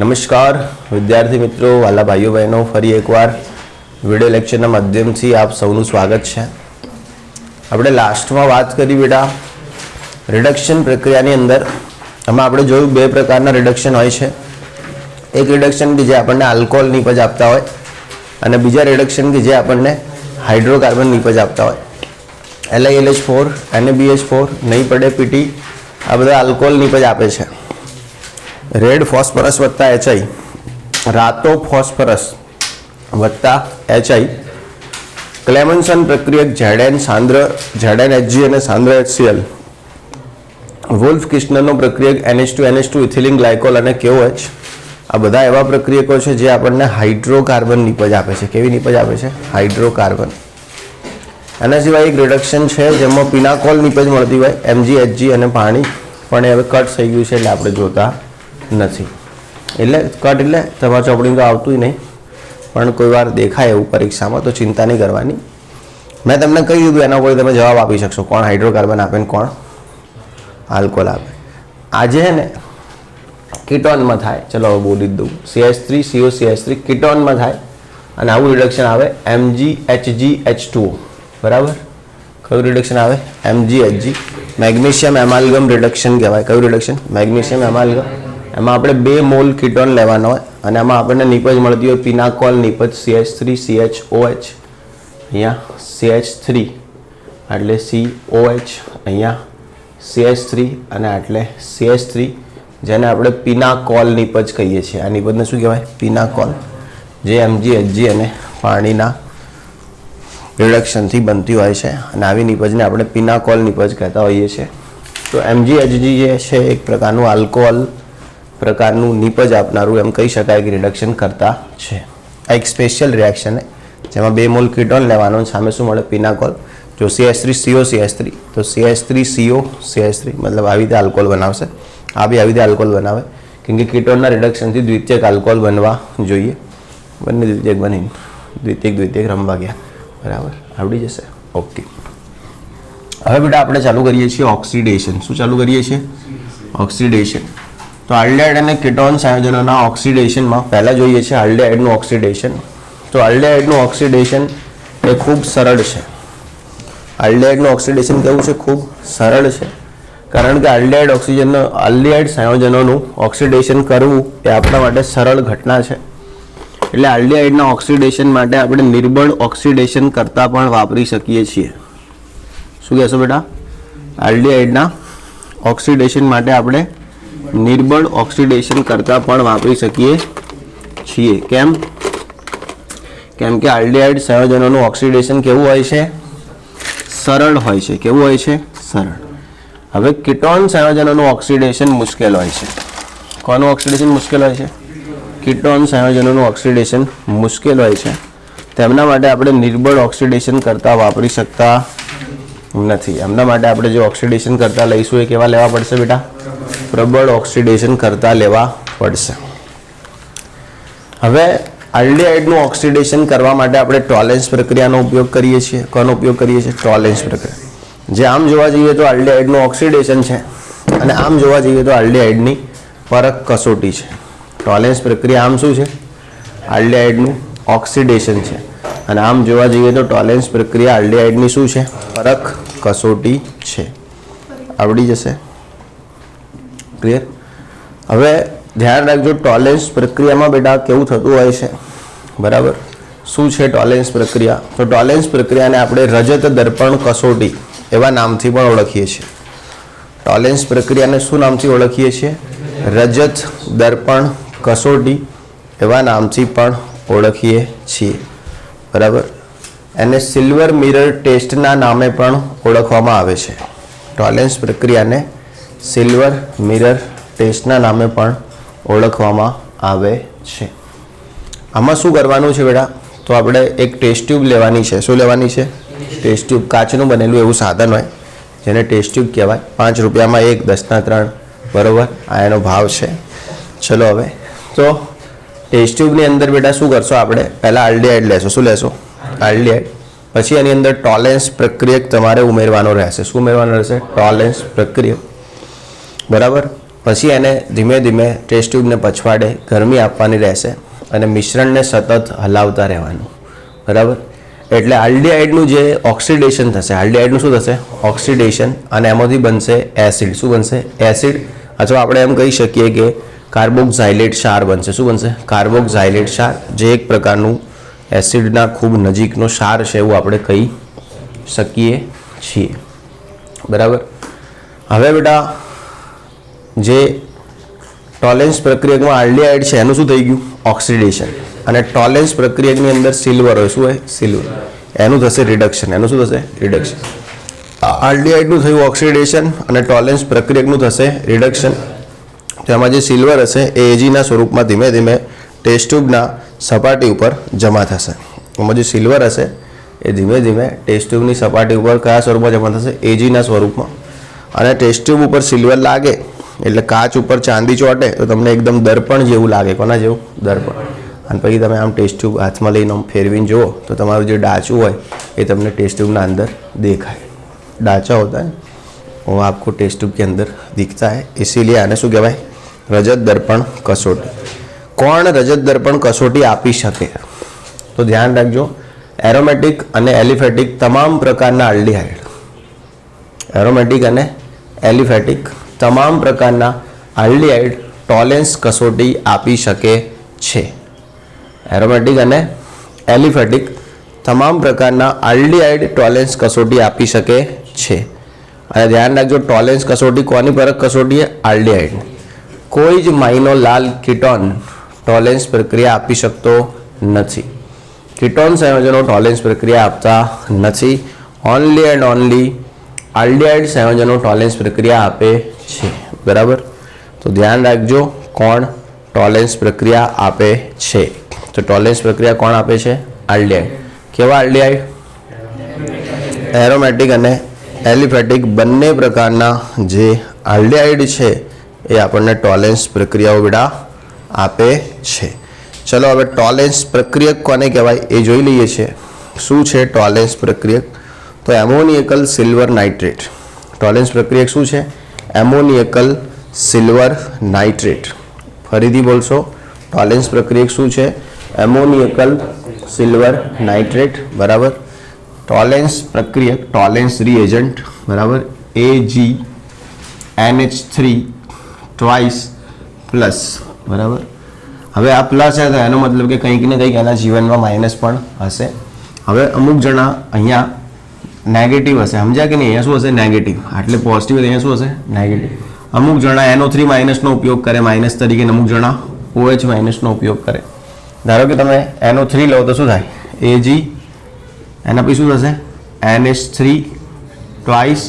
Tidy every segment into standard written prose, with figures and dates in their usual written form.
નમસ્કાર વિદ્યાર્થી મિત્રો, વાલા ભાઈઓ બહેનો, ફરી એકવાર વિડિયો લેક્ચરના માધ્યમથી આપ સૌનું સ્વાગત છે। આપણે લાસ્ટમાં વાત કરી બેટા રિડક્શન પ્રક્રિયાની અંદર આમાં આપણે જોયું બે પ્રકારના રિડક્શન હોય છે। એક રિડક્શન કે જે આપણને આલ્કોહોલ નિપજ આપતા હોય અને બીજા રિડક્શન કે જે આપણને હાઇડ્રોકાર્બન નિપજ આપતા હોય। LiLH4 NaBH4 નહીં પડે પીટી આ બધા આલ્કોહોલ નિપજ આપે છે। रेड फॉस्फरस वत्ता HI रातो फॉस्फरस वत्ता HI क्लेमन्सन प्रक्रियक ZN सांद्र ZnHg અને सांद्र HCl वुल्फ किस्टनरનો પ્રક્રિયક NH2 ઇથિલિન ગ્લાયકોલ અને KOH આ બધા એવા પ્રક્રિયકો છે જે આપણને હાઇડ્રોકાર્બન નિપજ આપે છે। કેવી નિપજ આપે છે? હાઇડ્રોકાર્બન। આના સિવાય એક રિડક્શન છે જેમાં પિનાકોલ નિપજ મળતી હોય MgHg અને પાણી, પણ હવે કટ થઈ ગયું છે એટલે આપણે જોતા નથી। એટલે કટ એટલે તમારા ચોપડીમાં તો આવતું નહીં, પણ કોઈ વાર દેખાય એવું પરીક્ષામાં તો ચિંતા નહીં કરવાની। મેં તમને કહી દીધું એના ઉપર તમે જવાબ આપી શકશો કોણ હાઇડ્રોકાર્બન આપે ને કોણ આલ્કોહોલ આપે। આજે છે ને કીટોનમાં થાય, ચલો હવે બોલી જ દઉં, CH3COCH3 કીટોનમાં થાય અને આવું રિડક્શન આવે MgHgH2O બરાબર। કયું રિડક્શન આવે? MgHg મેગ્નેશિયમ એમાલ્ગમ રિડક્શન કહેવાય। કયું રિડક્શન? મેગ્નેશિયમ એમાલ્ગમ। એમાં આપણે 2 મોલ કીટોન લેવાનો હોય અને આમાં આપણને નિપજ મળતી હોય પિનાકોલ નિપજ CH3CHOH, અહીંયા CH3 એટલે COH, અહીંયા CH3 અને એટલે CH3 જેને આપણે પિનાકોલ નિપજ કહીએ છીએ। આ નિપજને શું કહેવાય? પિનાકોલ, જે MgHg અને પાણીના રિડક્શનથી બનતી હોય છે અને આવી નિપજને આપણે પિનાકોલ નિપજ કહેતા હોઈએ છીએ। તો MgHg જે છે એક પ્રકારનું આલ્કોહોલ પ્રકારનું નિપજ આપનારું એમ કહી શકાય કે રિડક્શન કરતા છે। આ એક સ્પેશિયલ રિએક્શન જેમાં 2 મોલ કીટોન લેવાનો સામે શું મળે? પિનાકોલ। જો CH3COCH3 તો CH3COCH3 મતલબ આવી રીતે આલ્કોહોલ બનાવશે, આ બી આવી રીતે આલ્કોહોલ બનાવે, કેમ કે કીટોનના રિડક્શનથી દ્વિતીયક આલ્કોહોલ બનવા જોઈએ। બંને દ્વિતીયક બનીને દ્વિતીયક રમવા ગયા બરાબર, આવડી જશે। ઓકે, હવે બેટા આપણે ચાલુ કરીએ છીએ ઓક્સિડેશન। શું ચાલુ કરીએ છીએ? ઓક્સિડેશન। તો આલ્ડિહાઇડ અને કીટોન સંયોજનોના ઓક્સિડેશનમાં પહેલાં જોઈએ છે આલ્ડિહાઇડનું ઓક્સિડેશન। તો આલ્ડિહાઇડનું ઓક્સિડેશન એ ખૂબ સરળ છે। આલ્ડિહાઇડનું ઓક્સિડેશન કેવું છે? ખૂબ સરળ છે, કારણ કે આલ્ડિહાઇડ સંયોજનોનું ઓક્સિડેશન કરવું એ આપણા માટે સરળ ઘટના છે। એટલે આલ્ડિહાઇડના ઓક્સિડેશન માટે આપણે નિર્બળ ઓક્સિડેશન કરતાં પણ વાપરી શકીએ છીએ। શું કહેશો બેટા? આલ્ડિહાઇડના ઓક્સિડેશન માટે આપણે નિર્બળ ઓક્સિડેશન કરતાં પણ વાપરી શકીએ છીએ। કેમ? કેમ કે આલ્ડિહાઇડ સંયોજનોનું ઓક્સિડેશન કેવું હોય છે? સરળ હોય છે। કેવું હોય છે? સરળ। હવે કીટોન સંયોજનોનું ઓક્સિડેશન મુશ્કેલ હોય છે। કોનું ઓક્સિડેશન મુશ્કેલ હોય છે? કીટોન સંયોજનોનું ઓક્સિડેશન મુશ્કેલ હોય છે, તેમના માટે આપણે નિર્બળ ઓક્સિડેશન કરતાં વાપરી શકતા નથી। એમના માટે આપણે જે ઓક્સિડેશન કરતાં લઈશું એ કેવા લેવા પડશે બેટા? પ્રબળ ઓક્સિડેશન કરતાં લેવા પડશે। હવે આલ્ડિહાઇડનું ઓક્સિડેશન કરવા માટે આપણે ટોલેન્સ પ્રક્રિયાનો ઉપયોગ કરીએ છીએ। કોનો ઉપયોગ કરીએ છીએ? ટોલેન્સ પ્રક્રિયા। જે આમ જોવા જઈએ તો આલ્ડિહાઇડનું ઓક્સિડેશન છે અને આમ જોવા જઈએ તો આલ્ડિહાઇડની પરખ કસોટી છે। ટોલેન્સ પ્રક્રિયા આમ શું છે? આલ્ડિહાઇડનું ઓક્સિડેશન છે અને આમ જોવા જઈએ તો ટોલેન્સ પ્રક્રિયા આલ્ડિહાઇડની શું છે? પરખ કસોટી છે। આવડી જશે? ક્લિયર? હવે ધ્યાન રાખજો, ટોલેન્સ પ્રક્રિયામાં બેટા કેવું થતું હોય છે બરાબર? શું છે ટોલેન્સ પ્રક્રિયા? તો ટોલેન્સ પ્રક્રિયાને આપણે રજત દર્પણ કસોટી એવા નામથી પણ ઓળખીએ છીએ। ટોલેન્સ પ્રક્રિયાને શું નામથી ઓળખીએ છીએ? રજત દર્પણ કસોટી એવા નામથી પણ ઓળખીએ છીએ બરાબર। એને સિલ્વર મિરર ટેસ્ટના નામે પણ ઓળખવામાં આવે છે। ટોલેન્સ પ્રક્રિયાને સિલ્વર મિરર ટેસ્ટના નામે પણ ઓળખવામાં આવે છે। આમાં શું કરવાનું છે બેટા? તો આપણે એક ટેસ્ટ ટ્યુબ લેવાની છે। શું લેવાની છે? Test tube. કાચનું બનેલું એવું સાધન હોય જેને ટેસ્ટ ટ્યુબ કહેવાય। 5 રૂપિયામાં 1, 10 3 બરાબર, આ એનો ભાવ છે। ચલો હવે તો ટેસ્ટ ટ્યુબની અંદર બેટા શું કરશો? આપણે પહેલાં આલ્ડિહાઇડ લેશો। શું લેશો? આલ્ડિહાઇડ। પછી એની અંદર ટોલેન્સ પ્રક્રિયક તમારે ઉમેરવાનો રહેશે। શું ઉમેરવાનો રહેશે? ટોલેન્સ પ્રક્રિયક બરાબર। પછી એને ધીમે ધીમે ટેસ્ટ ટ્યુબને પછવાડે ગરમી આપવાની રહેશે અને મિશ્રણને સતત હલાવતા રહેવાનું, બરાબર. એટલે આલ્ડીહાઇડનું જે ઓક્સિડેશન થશે, આલ્ડીહાઇડનું શું થશે? ઓક્સિડેશન, અને એમાંથી બનશે એસિડ. શું બનશે? એસિડ. અથવા આપણે એમ કહી શકીએ કે કાર્બોક્સાઇલેટ ક્ષાર બનશે. શું બનશે? કાર્બોક્સાઇલેટ ક્ષાર, જે એક પ્રકારનું એસિડના ખૂબ નજીકનો ક્ષાર છે એવું આપણે કહી શકીએ છીએ, બરાબર. હવે બેટા જે ટોલેન્સ પ્રક્રિયકમાં આલ્ડીહાઇડ છે એનું શું થઈ ગયું? ઓક્સિડેશન. અને ટોલેન્સ પ્રક્રિયકની અંદર સિલ્વર હોય. શું હોય? સિલ્વર. એનું થશે રિડક્શન. એનું શું થશે? રિડક્શન. આલ્ડીહાઇડનું થયું ઓક્સિડેશન અને ટોલેન્સ પ્રક્રિયકનું થશે રિડક્શન. તેમાં જે સિલ્વર હશે એ એજીના સ્વરૂપમાં ધીમે ધીમે ટેસ્ટ ટ્યુબના સપાટી ઉપર જમા થશે. એમાં જે સિલ્વર હશે એ ધીમે ધીમે ટેસ્ટ ટ્યુબની સપાટી ઉપર કયા સ્વરૂપમાં જમા થશે? એજીના સ્વરૂપમાં. અને ટેસ્ટ ટ્યુબ ઉપર સિલ્વર લાગે એટલે કાચ ઉપર ચાંદી ચોટે તો તમને એકદમ દર્પણ જેવું લાગે. કોના જેવું? દર્પણ. અને પછી તમે આમ ટેસ્ટ ટ્યુબ હાથમાં લઈને આમ ફેરવીને જુઓ તો તમારું જે ડાચું હોય એ તમને ટેસ્ટ ट्यूब अंदर देखाए. ढांचा होता है वो आपको टेस्ट ट्यूब के अंदर दिखता है. इसीलिए आने शू कहवाय? रजत दर्पण कसोटी. कोण रजत दर्पण कसोटी आपी शके? तो ध्यान रखो, एरोमेटिक અને એલિફેટિક તમામ પ્રકારના આલ્ડીહાઇડ, એરોમેટિક અને એલિફેટિક તમામ પ્રકારના આલ્ડીહાઇડ ટોલેન્સ કસોટી આપી શકે છે. એરોમેટિક અને એલિફેટિક તમામ પ્રકારના આલ્ડીહાઇડ ટોલેન્સ કસોટી આપી શકે છે. અને ધ્યાન રાખજો, ટોલેન્સ કસોટી કોની પરક કસોટી છે? આલ્ડીહાઇડ. કોઈ જ માઇનો લાલ કીટોન ટોલેન્સ પ્રક્રિયા આપી શકતો નથી. કીટોન સંયોજનો ટોલેન્સ પ્રક્રિયા આપતા નથી. ઓનલી એન્ડ ઓનલી આલ્ડીહાઇડ સંયોજનો ટોલેન્સ પ્રક્રિયા આપે છે, બરાબર. તો ધ્યાન રાખજો, કોણ ટોલેન્સ પ્રક્રિયા આપે છે? તો ટોલેન્સ પ્રક્રિયા કોણ આપે છે? આલ્ડીહાઇડ. કેવા આલ્ડીહાઇડ? એરોમેટિક અને એલિફેટિક બંને પ્રકારના જે આલ્ડીહાઇડ છે એ આપણને ટોલેન્સ પ્રક્રિયાઓ બેટા આપે છે. ચલો હવે ટોલેન્સ પ્રક્રિયક કોને કહેવાય એ જોઈ લઈએ છીએ. શું છે ટોલેન્સ પ્રક્રિયક? તો એમોનિયકલ સિલ્વર નાઇટ્રેટ. ટોલેન્સ પ્રક્રિયક શું છે? એમોનિયકલ સિલ્વર નાઇટ્રેટ. ફરીથી બોલશો, ટોલેન્સ પ્રક્રિયક શું છે? એમોનિયકલ સિલ્વર નાઇટ્રેટ, બરાબર. ટોલેન્સ પ્રક્રિયક, ટોલેન્સ રિએજન્ટ, બરાબર, AgNH3 ટ્વાઇસ પ્લસ, બરાબર. હવે આ પ્લસ છે તો એનો મતલબ કે કંઈક ને કંઈક એના જીવનમાં માઇનસ પણ હશે. હવે અમુક જણા અહીંયા નેગેટિવ હશે, સમજ્યા કે નહીં? અહીંયા શું હશે? નેગેટિવ. એટલે પોઝિટિવ અહીંયા શું હશે? નેગેટિવ. અમુક જણા NO3 માઇનસનો ઉપયોગ કરે માઇનસ તરીકે, અમુક જણા OH માઇનસનો ઉપયોગ કરે. ધારો કે તમે NO3 લો તો શું થાય? Ag, એના પછી શું થશે? NH3 ટ્વાઇસ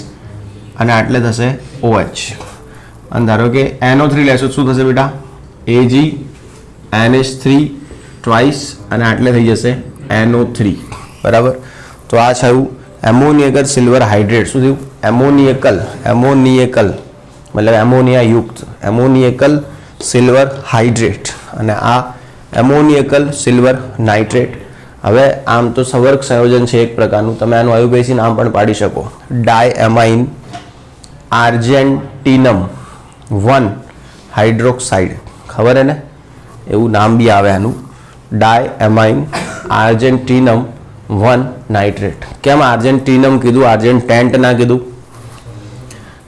અને આટલે થશે OH. અને ધારો કે NO3 લેશો શું થશે બેટા? Ag NH3 ટ્વાઇસ અને આટલે થઈ જશે NO3, બરાબર. તો આ થયું એમોનિયકલ સિલ્વર હાઇડ્રેટ. શું થયું? એમોનિયકલ, એમોનિયકલ મતલબ એમોનિયા યુક્ત, એમોનિયકલ સિલ્વર હાઇડ્રેટ. અને આ એમોનિયકલ સિલ્વર નાઇટ્રેટ. હવે આમ તો સંવર્ગ સંયોજન છે એક પ્રકારનું, તમે આનું આયુર્વેદિક નામ પણ પાડી શકો. ડાયએમાઇન આર્જેન્ટિનમ 1 હાઇડ્રોક્સાઇડ. ખબર હે ને? એવું નામ બી આવે આનું, ડાયએમાઇન આર્જેન્ટિનમ 1 નાઇટ્રેટ. કેમ આર્જેન્ટિનમ કીધું? આર્જેન્ટેન્ટ ના કીધું?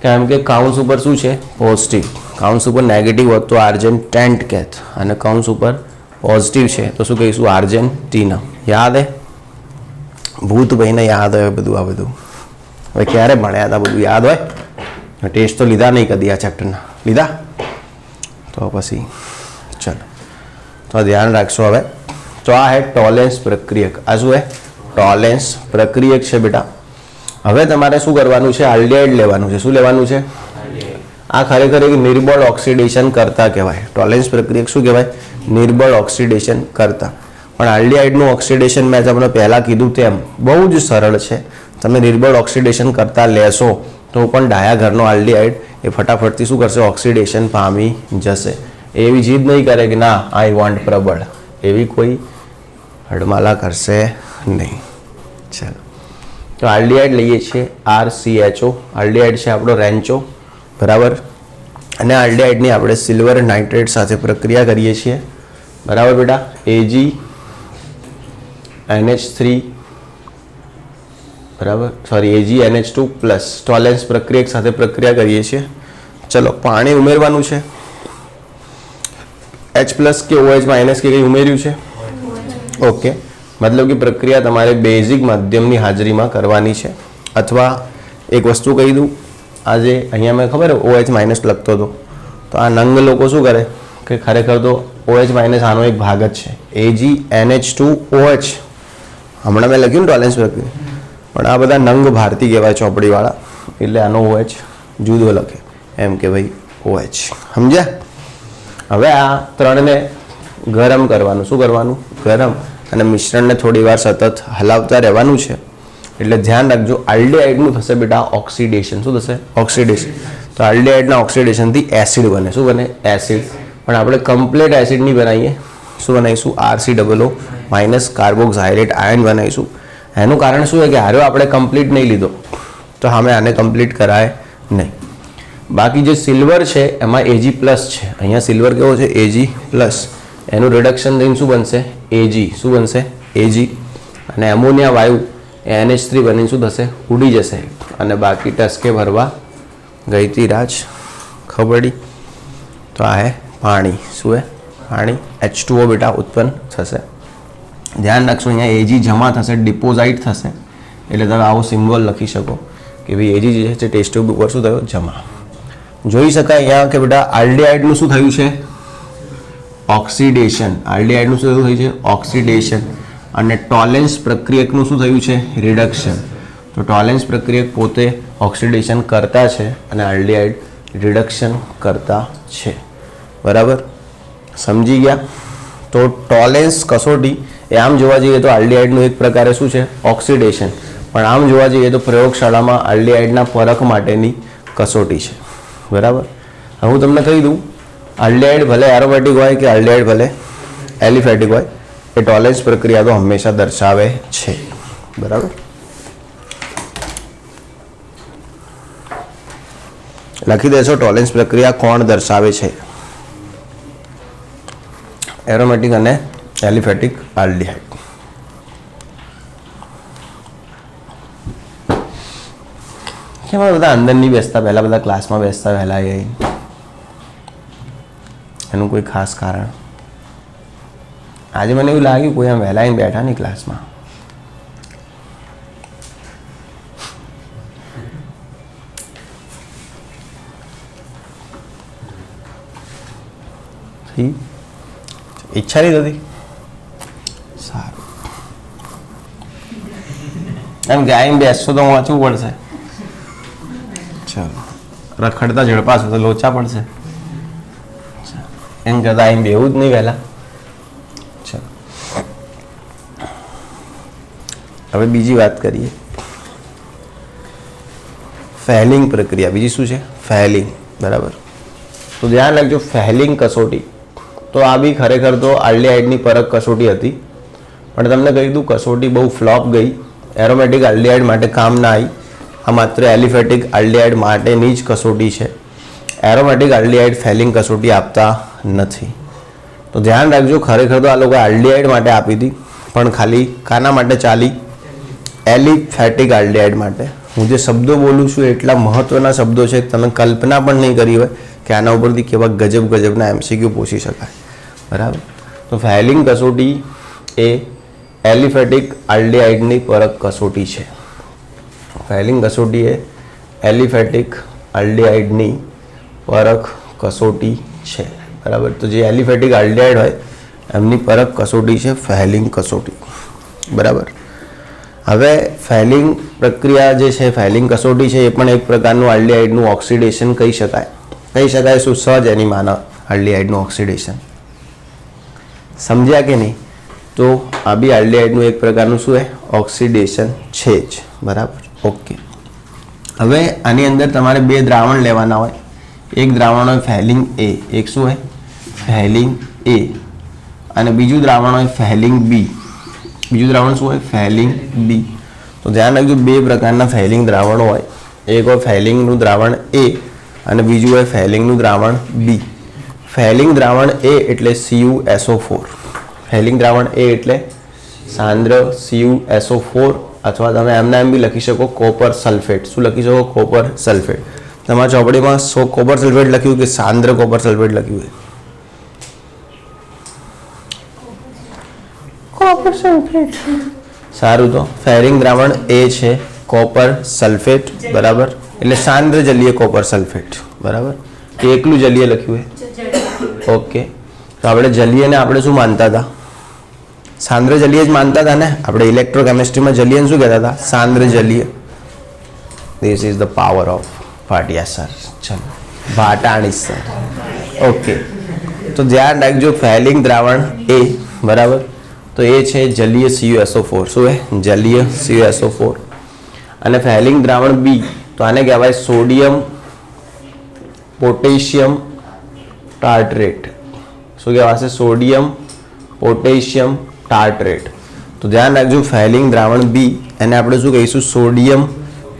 કેમ કે કાઉન્સ ઉપર શું છે? પોઝિટિવ. કાઉન્સ ઉપર નેગેટિવ હોત તો આર્જેન્ટેન્ટ કહેત, અને કાઉન્સ ઉપર પોઝિટિવ છે તો શું કહીશું? આર્જેન્ટિનમ. યાદ હે? ભૂતભાઈને યાદ હોય બધું? આ બધું હવે ક્યારે ભણ્યા હતા? બધું યાદ હોય? ટેસ્ટ તો લીધા નહીં કદી આ ચેપ્ટરના? લીધા? તો પછી ચલો, તો ધ્યાન રાખશો. હવે તો આ હે ટોલેન્સ પ્રક્રિયક. આ શું હે? ટોલેન્સ પ્રક્રિયક છે બેટા. હવે તમારે શું કરવાનું છે? આલ્ડીહાઇડ લેવાનું છે. શું લેવાનું છે? આ ખરેખર એક નિર્બળ ઓક્સિડેશન કરતા કહેવાય. ટોલેન્સ પ્રક્રિયક શું કહેવાય? નિર્બળ ઓક્સિડેશન કરતા. પણ આલ્ડીહાઇડનું ઓક્સિડેશન મેં તમને પહેલાં કીધું તેમ બહુ જ સરળ છે. તમે નિર્બળ ઓક્સિડેશન કરતા લેશો તો પણ ડાયા ઘરનો આલ્ડીહાઇડ એ ફટાફટથી શું કરશે? ઓક્સિડેશન પામી જશે. એવી જીદ નહીં કરે કે ના આઈ વોન્ટ પ્રબળ, એવી કોઈ હડમાલા કરશે નહીં. ચાલો, તો આલ્ડીહાઇડ લઈએ છીએ RCHO. આલ્ડીહાઇડ છે આપણો રેન્ચો, બરાબર. અને આલ્ડિહાઇડની આપણે સિલ્વર નાઇટ્રેટ સાથે પ્રક્રિયા કરીએ છીએ, બરાબર બેટા. AgNH3 બરાબર, સોરી AgNH2 પ્લસ ટોલેન્સ પ્રક્રિયક સાથે પ્રક્રિયા કરીએ છીએ. ચલો પાણી ઉમેરવાનું છે. H પ્લસ કે OH માઇનસ કે કંઈ ઉમેર્યું છે? ઓકે, મતલબ કે પ્રક્રિયા તમારે બેઝિક માધ્યમની હાજરીમાં કરવાની છે. અથવા એક વસ્તુ કહી દઉં, આજે અહીંયા મેં ખબર OH માઇનસ લખતો હતો, તો આ નંગ લોકો શું કરે કે ખરેખર તો OH માઇનસ આનો એક ભાગ જ છે. AgNH2OH હમણાં મેં લખ્યું ને ટોલેન્સ પ્રક્રિયા, પણ આ બધા નંગ ભારતી કહેવાય ચોપડીવાળા, એટલે આનો OH જુદો લખે એમ કે ભાઈ OH, સમજ્યા? હવે આ ત્રણને ગરમ કરવાનું. શું કરવાનું? ગરમ, અને મિશ્રણને થોડી વાર સતત હલાવતા રહેવાનું છે. એટલે ધ્યાન રાખજો, આલ્ડિહાઇડનું થશે બેટા ઓક્સિડેશન. શું થશે? ઓક્સિડેશન. તો આલ્ડિહાઇડના ઓક્સિડેશનથી એસિડ બને. શું બને? એસિડ. પણ આપણે કમ્પ્લીટ એસિડ નહીં બનાવીએ. શું બનાવીશું? RCOO માઇનસ કાર્બોક્સાઇલેટ આયન બનાવીશું. એનું કારણ શું છે કે હારો આપણે કમ્પ્લીટ નહીં લીધો, તો સામે આને કમ્પ્લીટ કરાય નહીં. બાકી જે સિલ્વર છે એમાં Ag પ્લસ છે. અહીંયા સિલ્વર કેવો છે? Ag plus. એનું રિડક્શન થઈને શું બનશે? Ag. શું બનશે? Ag. અને એમોનિયા વાયુ NH3 બનીને શું થશે? ઉડી જશે. અને બાકી ટસકે ભરવા ગઈ હતી રાજ ખબડી. તો આ હે પાણી. શું હે? પાણી. H2O બેટા ઉત્પન્ન થશે. ધ્યાન રાખશો, અહીંયા Ag જમા થશે, ડિપોઝાઇટ થશે. એટલે તમે આવો સિમ્બોલ લખી શકો કે ભાઈ Ag જે છે ટેસ્ટ ટ્યુબ ઉપર શું થયો? જમા. જોઈ શકાય અહીંયા કે બેટા આલ્ડિહાઇડનું શું થયું છે? ઓક્સિડેશન. આલ્ડિહાઇડનું શું થયું છે? ઓક્સિડેશન. અને ટોલેન્સ પ્રક્રિયકનું શું થયું છે? રિડક્શન. તો ટોલેન્સ પ્રક્રિયક પોતે ઓક્સિડેશન કરતા છે અને આલ્ડિહાઇડ રિડક્શન કરતા છે, બરાબર? સમજી ગયા? તો ટોલેન્સ કસોટી એ આમ જોવા જઈએ તો આલ્ડિહાઇડનું એક પ્રકારે શું છે? ઓક્સિડેશન. પણ આમ જોવા જઈએ તો પ્રયોગશાળામાં આલ્ડિહાઇડના પરખ માટેની કસોટી છે, બરાબર? હવે હું તમને કહી દઉં, આલ્ડિહાઇડ ભલે એરોમેટિક હોય કે આલ્ડિહાઇડ ભલે એલિફેટિક હોય, એ ટોલેન્સ પ્રક્રિયા તો હંમેશા દર્શાવે છે, બરાબર? લખી દેશો ટોલેન્સ પ્રક્રિયા કોણ દર્શાવે છે? એરોમેટિક અને એલિફેટિક આલ્ડિહાઇડ. કેમ બધા અંદર નહીં બેસતા? પહેલા બધા ક્લાસમાં બેસતા વહેલા એનું કોઈ ખાસ કારણ? આજે મને એવું લાગ્યું કોઈ આમ વહેલા આવીને બેઠા નહીં ક્લાસમાં. ઈચ્છા નહીં થતી? સારું, એમ કે આવીને બેસશો તો વાંચવું પડશે. ચલો, રખડતા ઝડપાશો તો લોચા પડશે. એમ કરતા આવીને બેવું જ નહીં વહેલા. ચલો, હવે બીજી વાત કરીએ. ફેલિંગ પ્રક્રિયા. બીજી શું છે? ફેલિંગ, બરાબર? તો ધ્યાન રાખજો, ફેલિંગ કસોટી તો આ બી ખરેખર તો આલ્ડિહાઇડની પરખ કસોટી હતી, પણ તમને કહી દઉં કસોટી બહુ ફ્લોપ ગઈ. એરોમેટિક આલ્ડિહાઇડ માટે કામ ના આવી. આ માત્ર એલિફેટિક આલ્ડિહાઇડ માટેની જ કસોટી છે. એરોમેટિક આલ્ડિહાઇડ ફેલિંગ કસોટી આપતા નથી. તો ધ્યાન રાખજો, ખરેખર તો આ લોકો આલ્ડિહાઇડ માટે આપી હતી, પણ ખાલી કાના માટે ચાલી? એલિફેટિક આલ્ડિહાઇડ માટે. હું જે શબ્દો બોલું છું એટલા મહત્વના શબ્દો છે કે તમે કલ્પના પણ નહીં કરી હોય કે આના ઉપરથી કેવા ગજબના MCQ પૂછી શકાય, બરાબર? તો ફેલિંગ કસોટી એ એલિફેટિક આલ્ડિહાઇડની પરખ કસોટી છે. ફેલિંગ કસોટી એ એલિફેટિક આલ્ડિહાઇડની પરખ કસોટી છે, બરાબર? તો જે એલિફેટિક આલ્ડિહાઇડ હોય એમની પરખ કસોટી છે ફેલિંગ કસોટી, બરાબર? હવે ફેલિંગ પ્રક્રિયા જે છે, ફેલિંગ કસોટી છે, એ પણ એક પ્રકારનું આલ્ડિહાઇડનું ઓક્સિડેશન કહી શકાય. શું સહજ એની માનવ આલ્ડિહાઇડનું ઓક્સિડેશન. સમજ્યા કે નહીં? તો આ બી આલ્ડિહાઇડનું એક પ્રકારનું શું હે? ઓક્સિડેશન છે જ, બરાબર? ઓકે. હવે આની અંદર તમારે બે દ્રાવણ લેવાના હોય. એક દ્રાવણ હોય ફેલિંગ A, એક શું હોય? Fehling A. અને બીજું દ્રાવણ હોય ફેલિંગ B. બીજું દ્રાવણ શું હોય? Fehling B. તો ધ્યાન રાખજો, બે પ્રકારના ફેલિંગ દ્રાવણો હોય. એક હોય ફેલિંગનું દ્રાવણ A અને બીજું હોય ફેલિંગનું દ્રાવણ બી. ફેલિંગ દ્રાવણ એ એટલે CuSO4. ફેલિંગ દ્રાવણ એ એટલે સાંદ્ર CuSO4 અથવા તમે એમના એમ બી લખી શકો કોપર સલ્ફેટ. શું લખી શકો? Copper sulphate. તમારા ચોપડીમાં કોપર સલ્ફેટ લખ્યું કે સાંદ્ર કોપર સલ્ફેટ લખ્યું છે? Copper sulphate. સારું, તો ફેલિંગ દ્રાવણ એ છે કોપર સલ્ફેટ, બરાબર, એટલે સાંદ્ર જલીય કોપર સલ્ફેટ, બરાબર. એકલું જલીય લખ્યું છે. ઓકે, તો આપણે જલીયને આપણે શું માનતા હતા? સાંદ્ર જલીય જ માનતા હતા ને આપણે. ઇલેક્ટ્રોકેમિસ્ટ્રીમાં જલીયને શું કહેતા હતા? સાંદ્ર જલીય. This is the power of Bhatia sir. ચલો, ભાટાણી સર. ઓકે, તો ધ્યાન રાખજો, ફેલિંગ દ્રાવણ એ, બરાબર, તો એ છે જલીય CuSO4. શું છે? જલીય CuSO4. અને ફેલિંગ દ્રાવણ બી, તો આને કહેવાય સોડિયમ પોટેશિયમ ટાર્ટરેટ. શું કહેવાશે? Sodium potassium ટાર્ટરેટ. તો ધ્યાન રાખજો, ફેલિંગ દ્રાવણ બી એને આપણે શું કહીશું? Sodium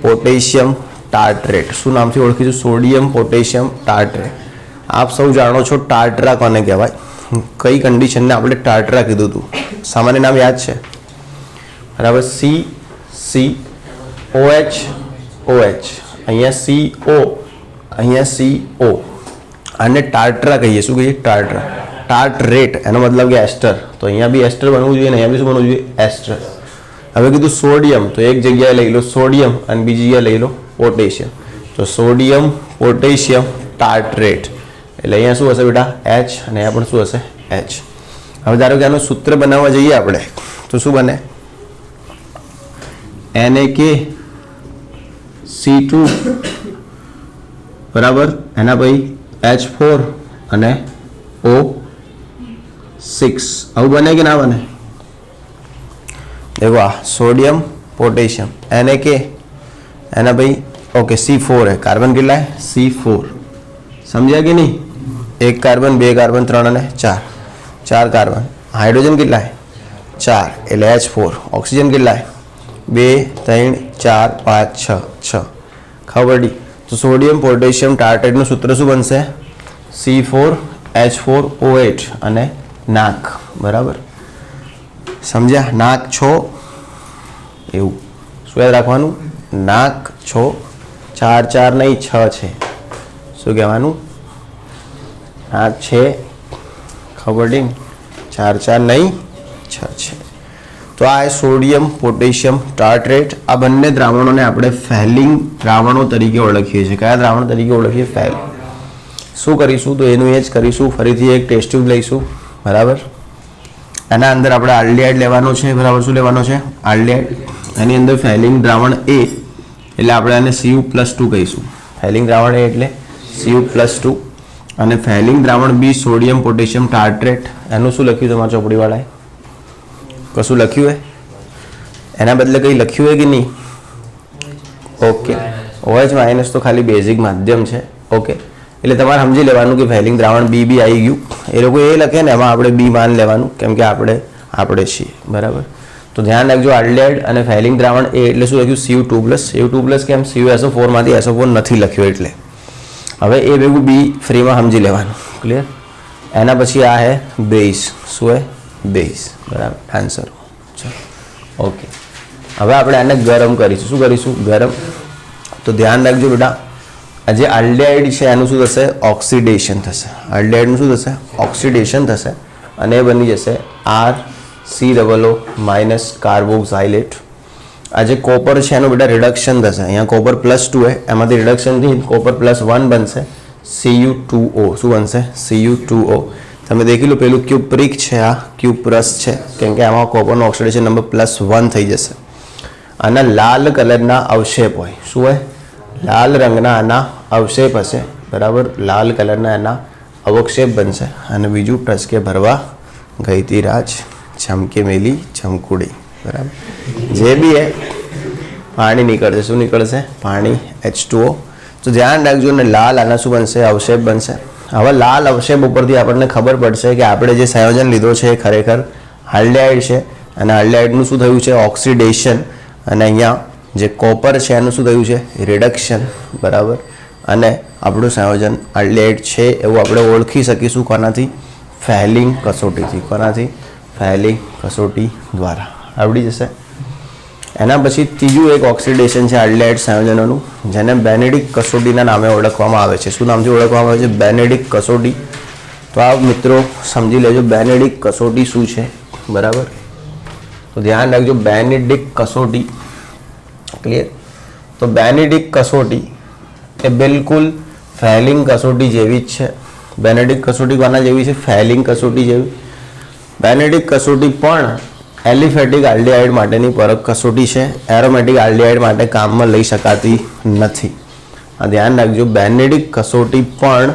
potassium ટાર્ટરેટ. શું નામથી ઓળખીશું? Sodium potassium ટાર્ટરેટ. આપ સૌ જાણો છો ટાર્ટરા કોને કહેવાય? કઈ કન્ડિશનને આપણે ટાર્ટરા કીધું હતું? સામાન્ય નામ યાદ છે? બરાબર, CCOH OH, અહીંયા CO, અહીંયા CO. આને ટાર્ટરા કહીએ. શું કહીએ? ટાર્ટરા. ટાર્ટરેટ એનો મતલબ કે એસ્ટર. તો અહીંયા બી એસ્ટર બનવું જોઈએ ને અહીંયા બી શું બનવું જોઈએ? એસ્ટર. હવે કીધું સોડિયમ, તો એક જગ્યાએ લઈ લો સોડિયમ અને બીજી જગ્યાએ લઈ લો પોટેશિયમ. તો સોડિયમ પોટેશિયમ ટાર્ટરેટ એટલે અહીંયા શું હશે બેટા? H, અને અહીંયા પણ શું હશે? H. હવે ધારો કે આનું સૂત્ર બનાવવા જઈએ આપણે, તો શું બને? NaKC2 બરાબર, એના પછી H4 અને O6. આવું બને કે ના બને? देखो सोडियम पोटेशियम NaK एना भाई ओके C4 है. कार्बन कितना है? C4. समझा कि नहीं? एक कार्बन, बे कार्बन, 3 અને 4. 4 કાર્બન. हाइड्रोजन कितना है? 4 એટલે H4. ऑक्सीजन कितना है? 2 3 4 5 6 6. ખબર પડી? તો સોડિયમ પોટેશિયમ ટાર્ટરેટનું સૂત્ર શું બનશે? C4H4OH અને નાક. બરાબર, સમજ્યા? નાક છો એવું શું યાદ રાખવાનું? નાક છો. 4 4 નહીં 6 છે. શું કહેવાનું? નાક છે. ખબર પડી? 4 4 નહીં 6 છે. તો આ સોડિયમ પોટેશિયમ ટાર્ટરેટ. આ બંને દ્રાવણોને આપણે ફેલિંગ દ્રાવણો તરીકે ઓળખીએ છીએ. કયા દ્રાવણ તરીકે ઓળખીએ? ફેલ. શું કરીશું? તો એનું એ જ કરીશું. ફરીથી એક ટેસ્ટ ટ્યુબ લઈશું, બરાબર. એના અંદર આપણે આલ્ડિહાઇડ લેવાનો છે, બરાબર. શું લેવાનો છે? આલ્ડિહાઇડ. એની અંદર ફેલિંગ દ્રાવણ એ એટલે આપણે આને Cu+2 કહીશું. ફેલિંગ દ્રાવણ એ એટલે Cu+2. અને ફેલિંગ દ્રાવણ બી સોડિયમ પોટેશિયમ ટાર્ટરેટ, એનું શું લખ્યું તમારા ચોપડીવાળાએ? કશું લખ્યું હોય? એના બદલે કંઈ લખ્યું હોય કે નહીં? ઓકે, OH- તો ખાલી બેઝિક માધ્યમ છે. ઓકે, એટલે તમારે સમજી લેવાનું કે ફેલિંગ દ્રાવણ બી બી આવી ગયું. એ લોકો એ લખે ને એમાં આપણે બી માન લેવાનું, કેમ કે આપણે છીએ, બરાબર. તો ધ્યાન રાખજો, આલ્ડિહાઇડ અને ફેલિંગ દ્રાવણ એ એટલે શું લખ્યું? Cu2+. કેમ? CuSO4 માંથી SO4 નથી લખ્યો એટલે. હવે એ ભેગું બી ફ્રીમાં સમજી લેવાનું. ક્લિયર? એના પછી આ હે બેઝ. શું હે? બેઝ. બરાબર, આન્સર. ચલો, ઓકે. હવે આપણે આને ગરમ કરીશું. શું કરીશું? ગરમ. તો ધ્યાન રાખજો બેટા, આ જે આલ્ડિહાઇડ છે એનું શું થશે? ઓક્સિડેશન થશે. આલ્ડિહાઇડનું શું થશે? ઓક્સિડેશન થશે અને એ બની જશે RCOO- કાર્બોક્સાઇલેટ. આ જે કોપર છે એનું બેટા રિડક્શન થશે. અહીંયા કોપર +2 है, એમાંથી રિડક્શન થી કોપર +1 બનશે Cu2O. શું બનશે? Cu2O. તમે દેખી લો, પેલું ક્યુપ્રિક છે, આ ક્યુપ્રસ છે, કેમ કે આમાં કોપરનો ઓક્સિડેશન નંબર +1 થઈ જશે. આના લાલ કલરના અવશેપ હોય. શું હોય? લાલ રંગના આના અવશેપ હશે, બરાબર. લાલ કલરના એના અવક્ષેપ બનશે. અને બીજું ટસકે ભરવા ગઈતી રાજ ચમકે મેલી ચમકુડી, બરાબર. જે બી હે પાણી નીકળશે. શું નીકળશે? પાણી, H2O. તો ધ્યાન રાખજો ને, લાલ આના શું બનશે? અવશેપ બનશે. હવે લાલ અવશેપ ઉપરથી આપણને ખબર પડશે કે આપણે જે સંયોજન લીધો છે એ ખરેખર આલ્ડિહાઇડ છે. અને આલ્ડિહાઇડનું શું થયું છે? ઓક્સિડેશન. અને અહીંયા જે કોપર છે એનું શું થયું છે? રિડક્શન, બરાબર. અને આપણું સંયોજન આલ્ડિહાઇડ છે એવું આપણે ઓળખી શકીશું કોનાથી? ફેલિંગ કસોટીથી. કોનાથી? ફેલિંગ કસોટી દ્વારા. આવડી જશે. એના પછી ત્રીજું એક ઓક્સિડેશન છે આલ્ડિહાઇડ સંયોજનોનું, જેને બેનેડિક્ટ કસોટીના નામે ઓળખવામાં આવે છે. શું નામથી ઓળખવામાં આવે છે? બેનેડિક્ટ કસોટી. તો આ મિત્રો સમજી લેજો બેનેડિક્ટ કસોટી શું છે. બરાબર, તો ધ્યાન રાખજો બેનેડિક્ટ કસોટી. ક્લિયર? તો બેનેડિક્ટ કસોટી એ બિલકુલ ફેલિંગ કસોટી જેવી જ છે. બેનેડિક્ટ કસોટી કોના જેવી છે? ફેલિંગ કસોટી જેવી. બેનેડિક્ટ કસોટી પણ એલિફેટિક આલ્ડિહાઇડ માટેની પરખ કસોટી છે. એરોમેટિક આલ્ડિહાઇડ માટે કામમાં લઈ શકાતી નથી. આ ધ્યાન રાખજો, બેનેડિક્ટ કસોટી પણ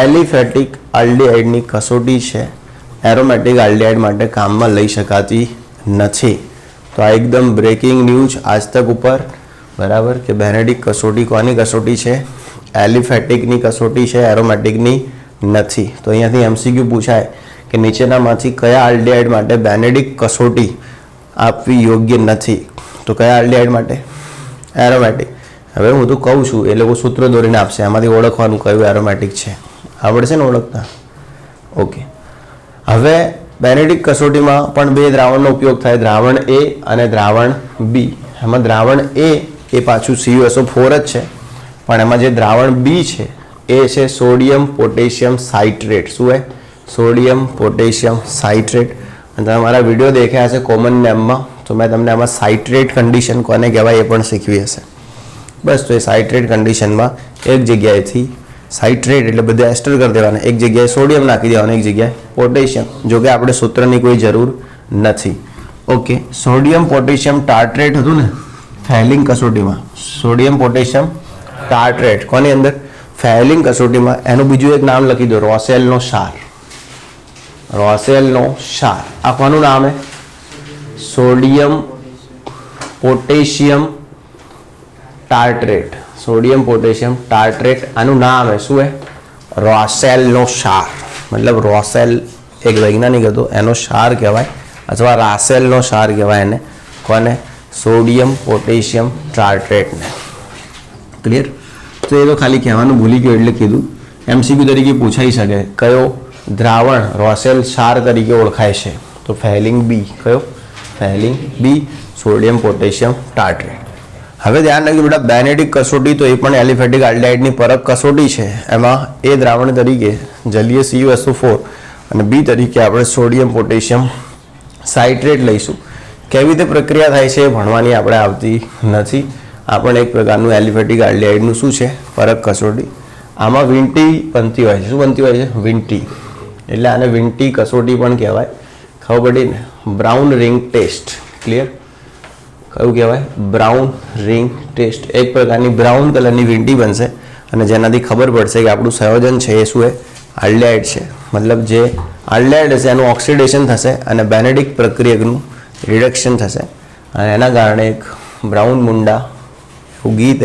એલિફેટિક આલ્ડિહાઇડની કસોટી છે, એરોમેટિક આલ્ડિહાઇડ માટે કામમાં લઈ શકાતી નથી. તો આ એકદમ બ્રેકિંગ ન્યૂઝ આજ તક ઉપર. બરાબર, કે બેનેડિક્ટ કસોટી કોની કસોટી છે? એલિફેટિકની કસોટી છે, એરોમેટિકની નથી. તો અહીંયાથી એમસીક્યુ પૂછાય કે નીચેનામાંથી કયા આલ્ડિહાઇડ માટે બેનેડિક્ટ કસોટી આપવી યોગ્ય નથી? તો કયા આલ્ડિહાઇડ માટે? એરોમેટિક. હવે હું તો કહું છું એ લોકો સૂત્ર દોરીને આપશે, એમાંથી ઓળખવાનું કયું એરોમેટિક છે. આવડશે ને ઓળખતા? ઓકે. હવે બેનેડિક્ટ કસોટીમાં પણ બે દ્રાવણનો ઉપયોગ થાય, દ્રાવણ એ અને દ્રાવણ બી. એમાં દ્રાવણ એ પાછું CuSO4 જ છે, પણ એમાં જે દ્રાવણ બી છે એ છે સોડિયમ પોટેશિયમ સાઇટ્રેટ. શું હોય? Sodium potassium citrate. અને તમે મારા વિડીયો દેખ્યા હશે કોમન નેમમાં, તો મેં તમને આમાં સાઇટ્રેટ કન્ડિશન કોને કહેવાય એ પણ શીખવી હશે. બસ, તો એ સાઇટ્રેટ કન્ડિશનમાં એક જગ્યાએથી સાઇટ્રેટ એટલે બધા એસ્ટર કરી દેવાના, એક જગ્યાએ સોડિયમ નાખી દેવાનું, એક જગ્યાએ પોટેશિયમ. જો કે આપણે સૂત્રની કોઈ જરૂર નથી. ઓકે, સોડિયમ પોટેશિયમ ટાર્ટ્રેટ હતું ને ફેલિંગ કસોટીમાં, સોડિયમ પોટેશિયમ ટાર્ટ્રેટ કોની અંદર? ફેલિંગ કસોટીમાં. એનું બીજું એક નામ લખી દો, રોસેલનો ક્ષાર. રોસેલનો ક્ષાર. આ કોનું નામ છે? Sodium potassium tartrate. Sodium potassium tartrate આનું નામ છે. શું છે? રોસેલનો ક્ષાર. મતલબ રોસેલ એક વૈજ્ઞાનિક હતો, એનો ક્ષાર કહેવાય, અથવા રાસેલનો ક્ષાર કહેવાય એને. કોને? સોડિયમ પોટેશિયમ ટાર્ટ્રેટને. ક્લિયર? તો એ તો ખાલી કહેવાનું ભૂલી ગયો એટલે કીધું. એમસીક્યુ તરીકે પૂછાઈ શકે કયો દ્રાવણ રોસેલ ક્ષાર તરીકે ઓળખાય છે? તો ફેલિંગ બી. કયો? ફેલિંગ બી, સોડિયમ પોટેશિયમ ટાર્ટ્રેટ. હવે ધ્યાન રાખજો બેટા, બેનેડિક્ટ કસોટી તો એ પણ એલિફેટિક આલ્ડિહાઇડની પરખ કસોટી છે. એમાં એ દ્રાવણ તરીકે જલીય CuSO4 અને બી તરીકે આપણે સોડિયમ પોટેશિયમ સાઇટ્રેટ લઈશું. કેવી રીતે પ્રક્રિયા થાય છે એ ભણવાની આપણે આવતી નથી. આ પણ એક પ્રકારનું એલિફેટિક આલ્ડિહાઇડનું શું છે? પરખ કસોટી. આમાં વિંટી બનતી હોય છે. શું બનતી હોય છે? વિંટી. એટલે આને વિંટી કસોટી પણ કહેવાય. ખબર પડી ને? Brown ring test. ક્લિયર? કયું કહેવાય? Brown ring test. એક પ્રકારની બ્રાઉન કલરની વિંટી બનશે અને જેનાથી ખબર પડશે કે આપણું સંયોજન છે એ શું છે? આલ્ડિહાઇડ છે. મતલબ જે આલ્ડિહાઇડ હશે એનું ઓક્સિડેશન થશે અને બેનેડિક્ટ પ્રક્રિયકનું રિડક્શન થશે અને એના કારણે એક બ્રાઉન મુંડા એવું ગીત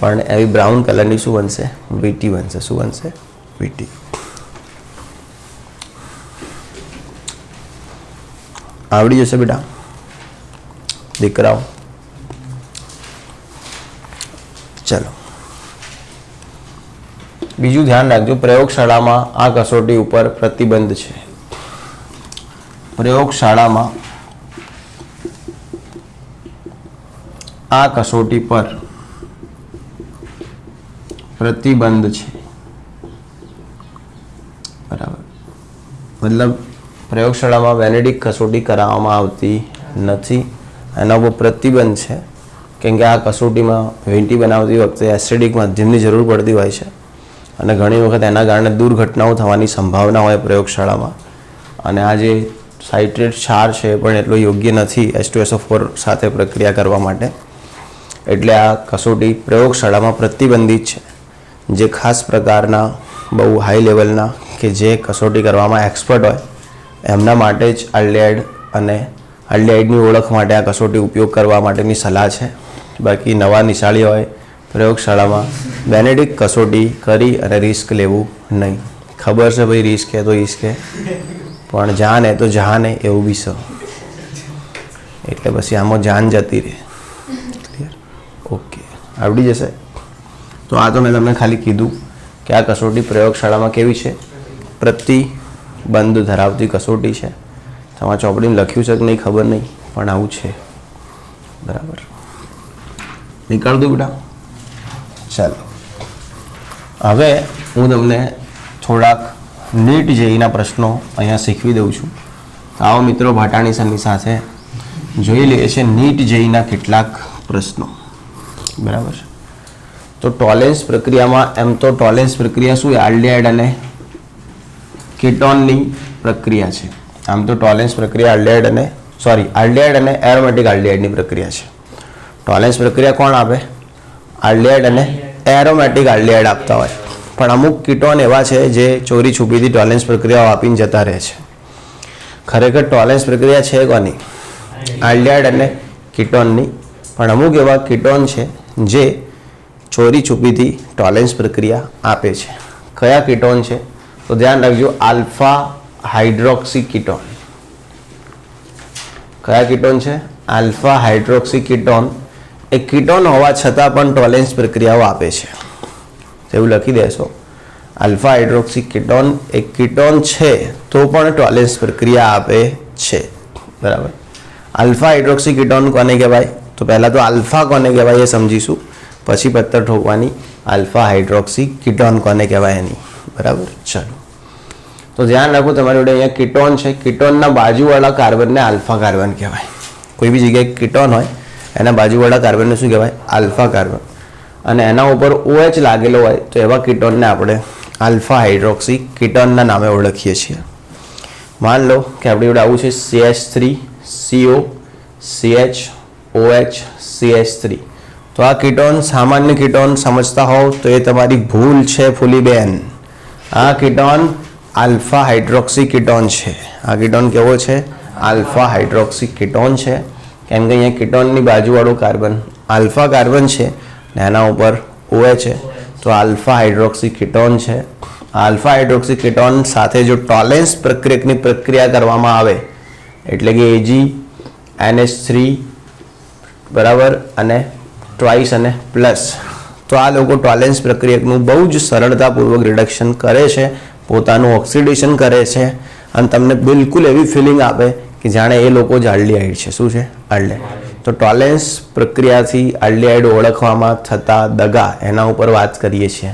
પણ એવી બ્રાઉન કલરની શું બનશે? વીટી બનશે. શું બનશે? વીટી. આવડી જશે બેટા દીકરાઓ? ચલો, બીજું ધ્યાન રાખજો, પ્રયોગશાળામાં આ કસોટી ઉપર પ્રતિબંધ છે. પ્રયોગશાળામાં આ કસોટી પર પ્રતિબંધ છે. બરાબર, મતલબ પ્રયોગશાળામાં બેનેડિક્ટ કસોટી કરાવવામાં આવતી નથી. એના ઉપર પ્રતિબંધ છે કેમ કે આ કસોટીમાં વીંટી બનાવતી વખતે એસિડિક માધ્યમની જરૂર પડતી હોય છે અને ઘણી વખત એના કારણે દુર્ઘટનાઓ થવાની સંભાવના હોય પ્રયોગશાળામાં. અને આ જે સાઇટ્રેટ ક્ષાર છે પણ એટલો યોગ્ય નથી H2SO4 સાથે પ્રક્રિયા કરવા માટે. એટલે આ કસોટી પ્રયોગશાળામાં પ્રતિબંધિત છે. જે ખાસ પ્રકારના બહુ હાઈ લેવલના કે જે કસોટી કરવામાં એક્સપર્ટ હોય એમના માટે જ આલ્ડિહાઇડ અને આલ્ડિહાઇડની ઓળખ માટે આ કસોટી ઉપયોગ કરવા માટેની સલાહ છે. બાકી નવા નિશાળી હોય પ્રયોગશાળામાં બેનેડિક્ટ કસોટી કરી અને રિસ્ક લેવું નહીં. ખબર છે ભાઈ રિસ્ક હે તો રિસ્ક હે, પણ જાન હે તો જહાન હે એવું બી છે. એટલે પછી આમાં જાન જતી રહે. ક્લિયર? ઓકે, આવડી જશે. તો આ તો મેં તમને ખાલી કીધું કે આ કસોટી પ્રયોગશાળામાં કેવી છે, પ્રતિબંધ ધરાવતી કસોટી છે. તમારા ચોપડીમાં લખ્યું છે કે નહીં ખબર નહીં, પણ આવું છે. બરાબર, નીકાળ દઉં બેટા. ચાલો, હવે હું તમને થોડાક નીટ જેઈના પ્રશ્નો અહીંયા શીખવી દઉં છું. આવો મિત્રો, ભાટાણી સરની સાથે જોઈ લઈએ છીએ નીટ જેઈના કેટલાક પ્રશ્નો. બરાબર, તો ટોલેન્સ પ્રક્રિયામાં એમ તો ટોલેન્સ પ્રક્રિયા શું, આલ્ડિહાઇડ અને કીટોનની પ્રક્રિયા છે. આમ તો ટોલેન્સ પ્રક્રિયા આલ્ડિહાઇડ અને એરોમેટિક આલ્ડિહાઇડની પ્રક્રિયા છે. ટોલેન્સ પ્રક્રિયા કોણ આપે? આલ્ડિહાઇડ અને એરોમેટિક આલ્ડિહાઇડ આપતા હોય. પણ અમુક કીટોન એવા છે જે ચોરી છુપીથી ટોલેન્સ પ્રક્રિયાઓ આપીને જતા રહે છે. ખરેખર ટોલેન્સ પ્રક્રિયા છે કોની? આલ્ડિહાઇડ અને કીટોનની. પણ અમુક એવા કીટોન છે જે ચોરી છુપીથી ટોલેન્સ પ્રક્રિયા આપે છે. કયા કીટોન છે? તો ધ્યાન રાખજો, આલ્ફા હાઇડ્રોક્સી કીટોન. કયા કીટોન છે? Alpha hydroxy ketone. એ કીટોન હોવા છતાં પણ ટોલેન્સ પ્રક્રિયાઓ આપે છે. એવું લખી દેશો, આલ્ફા હાઇડ્રોક્સી કીટોન એક કીટોન છે તો પણ ટોલેન્સ પ્રક્રિયા આપે છે. બરાબર, આલ્ફા હાઇડ્રોક્સી કીટોન કોને કહેવાય? તો પહેલાં તો આલ્ફા કોને કહેવાય એ સમજીશું, પછી પત્તર ઠોકવાની આલ્ફા હાઇડ્રોક્સી કીટોન કોને કહેવાય એની. બરાબર, ચલો તો ધ્યાન રાખો, તમારી જોડે અહીંયા કીટોન છે. કીટોનના બાજુવાળા કાર્બનને આલ્ફા કાર્બન કહેવાય. કોઈ બી જગ્યાએ કીટોન હોય એના બાજુવાળા કાર્બનને શું કહેવાય? Alpha carbon. અને એના ઉપર OH લાગેલો હોય તો એવા કીટોનને આપણે આલ્ફા હાઇડ્રોક્સી કીટોનના નામે ઓળખીએ છીએ. માન લો કે આપણી જોડે આવું છે CH3CO CH OH CH3. તો આ કીટોન સામાન્ય કીટોન સમજતા હોવ તો એ તમારી ભૂલ છે ફૂલીબેન. આ કીટોન આલ્ફા હાઇડ્રોક્સી કીટોન છે. આ કીટોન કેવો છે? આલ્ફા હાઇડ્રોક્સી કીટોન છે. કેમ કે અહીંયા કીટોનની બાજુવાળું કાર્બન આલ્ફા કાર્બન છે ને એના ઉપર OH છે, તો આલ્ફા હાઇડ્રોક્સી કીટોન છે. આલ્ફા હાઇડ્રોક્સી કીટોન સાથે જો ટોલેન્સ પ્રક્રિયા કરવામાં આવે એટલે કે AgNH3 બરાબર અને ટ્વાઇસ અને પ્લસ, તો આ લોકો ટોલેન્સ પ્રક્રિયાનું બહુ જ સરળતાપૂર્વક રિડક્શન કરે છે, પોતાનું ઓક્સિડેશન કરે છે અને તમને બિલકુલ એવી ફિલિંગ આપે કે જાણે એ લોકો જ આલ્ડિહાઇડ છે. શું છે? આલ્ડિહાઇડ. તો ટોલેન્સ પ્રક્રિયાથી આલ્ડિહાઇડ ઓળખવામાં થતા દગા એના ઉપર વાત કરીએ છીએ.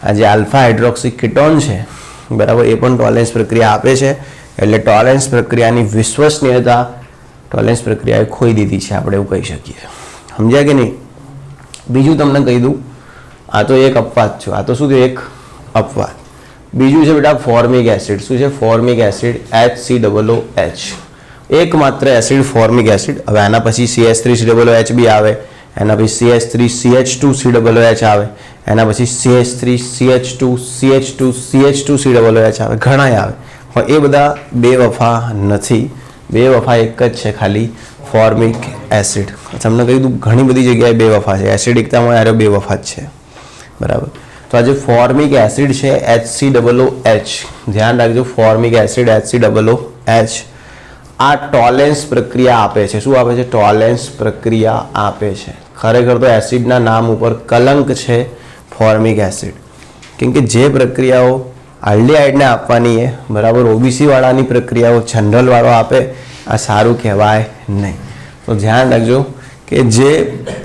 આ જે આલ્ફા હાઇડ્રોક્સી કીટોન છે બરાબર, એ પણ ટોલેન્સ પ્રક્રિયા આપે છે. એટલે ટોલેન્સ પ્રક્રિયાની વિશ્વસનીયતા ટોલેન્સ પ્રક્રિયાએ ખોઈ દીધી છે, આપણે એવું કહી શકીએ. સમજ્યા કે નહીં? બીજું તમને કહી દઉં, આ તો એક અપવાદ છે. આ તો શું છે? એક અપવાદ. બીજું છે બેટા ફોર્મિક એસિડ. શું છે? Formic acid HCOOH. એકમાત્ર એસિડ ફોર્મિક એસિડ. હવે આના પછી CH3COOH બી આવે, એના પછી CH3CH2COOH આવે, એના પછી CH3CH2CH2CH2COOH આવે, ઘણા આવે. પણ એ બધા બેવફા નથી. બેવફા એક જ છે, ખાલી ફોર્મિક એસિડ. તમને કહી દઉં, ઘણી બધી જગ્યાએ બેવફા છે. એસિડિકતામાં યાર બેવફા જ છે. બરાબર, તો આ જે ફોર્મિક એસિડ છે HCOOH, ધ્યાન રાખજો, ફોર્મિક એસિડ HCOOH આ ટોલેન્સ પ્રક્રિયા આપે છે. શું આપે છે? ટોલેન્સ પ્રક્રિયા આપે છે. ખરેખર તો એસિડના નામ ઉપર કલંક છે ફોર્મિક એસિડ. કેમ કે જે પ્રક્રિયાઓ આલ્ડિહાઇડને આપવાની છે બરાબર, OBC વાળાની પ્રક્રિયાઓ જનરલ વાળો આપે, આ સારું કહેવાય નહીં. તો ધ્યાન રાખજો કે જે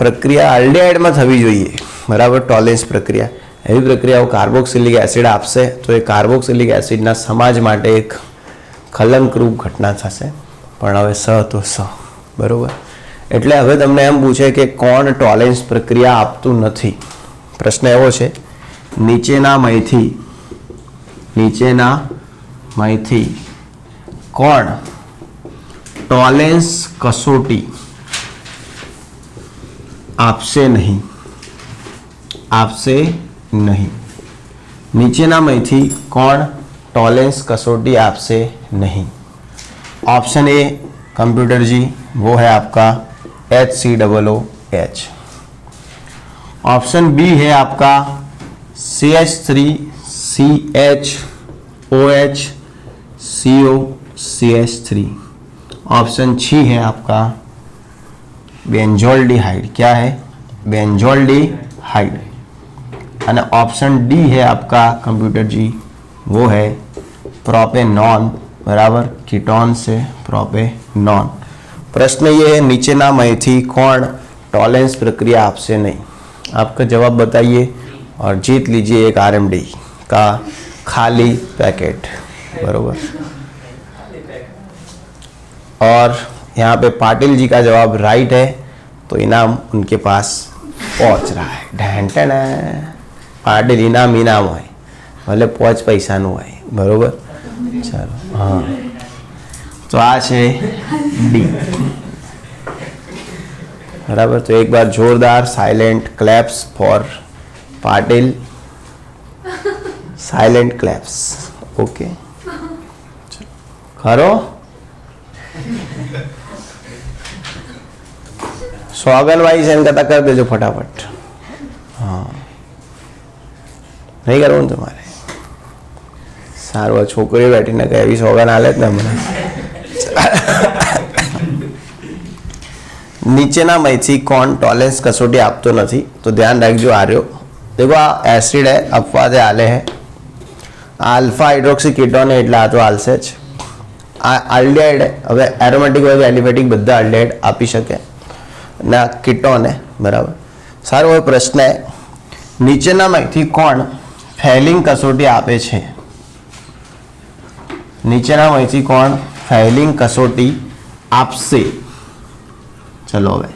પ્રક્રિયા આલ્ડિહાઇડમાં થવી જોઈએ બરાબર, ટોલેન્સ પ્રક્રિયા, એવી પ્રક્રિયાઓ કાર્બોક્સિલિક એસિડ આપશે તો એ કાર્બોક્સિલિક એસિડના સમાજ માટે એક કલંકરૂપ ઘટના થશે. પણ હવે સ તો સ બરાબર. એટલે હવે તમને એમ પૂછે કે કોણ ટોલેન્સ પ્રક્રિયા આપતું નથી? પ્રશ્ન એવો છે, નીચેનામાંથી કોણ ટોલેન્સ કસોટી આપશે નહીં? નીચેનામાંથી કોણ टॉलेंस कसौटी आपसे नहीं? ऑप्शन ए कंप्यूटर जी वो है आपका HCOOH. ऑप्शन बी है आपका CH3CHOH COCH3. ऑप्शन सी है आपका बेंजोल्डिहाइड. क्या है? बेंजोल्डिहाइड. और ऑप्शन डी है आपका कंप्यूटर जी, वो है प्रोपेनॉन, बराबर, कीटोन से प्रोपेनॉन। प्रश्न ये है, નીચેનામાંથી कौन टॉलेंस प्रक्रिया आपसे नहीं? आपका जवाब बताइए और जीत लीजिए एक RMD का खाली पैकेट, बरोबर। और यहाँ पे पाटिल जी का जवाब राइट है, तो इनाम उनके पास पहुँच रहा है। ढेंटन पाटिल इनाम इनाम હોય, ભલે 5 પૈસાનું હોય, બરોબર। ચાલો, हाँ, तो आ છે डी, बराबर। तो एक बार जोरदार silent claps for Patil, silent claps, okay. खरो સોગન ભાઈ સેન કરતા કરી દેજો ફટાફટ। હા, નહીં કરવું ને તમારે? સારું, આ છોકરીઓ બેઠીને કઈ એવી સોગન હાલે જ ને મને। નીચેનામાંથી કોણ टॉलेंस कसौटी આપતો નથી? तो ध्यान रखो आ रहे हो, देखो आ एसिड है, अपवाद आले है, अल्फा हाइड्रोक्सी कीटोन है એટલે આ તો હાલશે જ। આ આલ્ડિહાઇડ है, હવે એરોમેટિક હોય એલિફેટિક બધા આલ્ડિહાઇડ આપી શકે ના, कीटोन है, बराबर। સારો હવે પ્રશ્ન है, નીચેનામાંથી કોણ ફેલિંગ કસોટી આપે છે? નીચેનામાંથી કોણ ફેલિંગ કસોટી આપશે? चलो હવે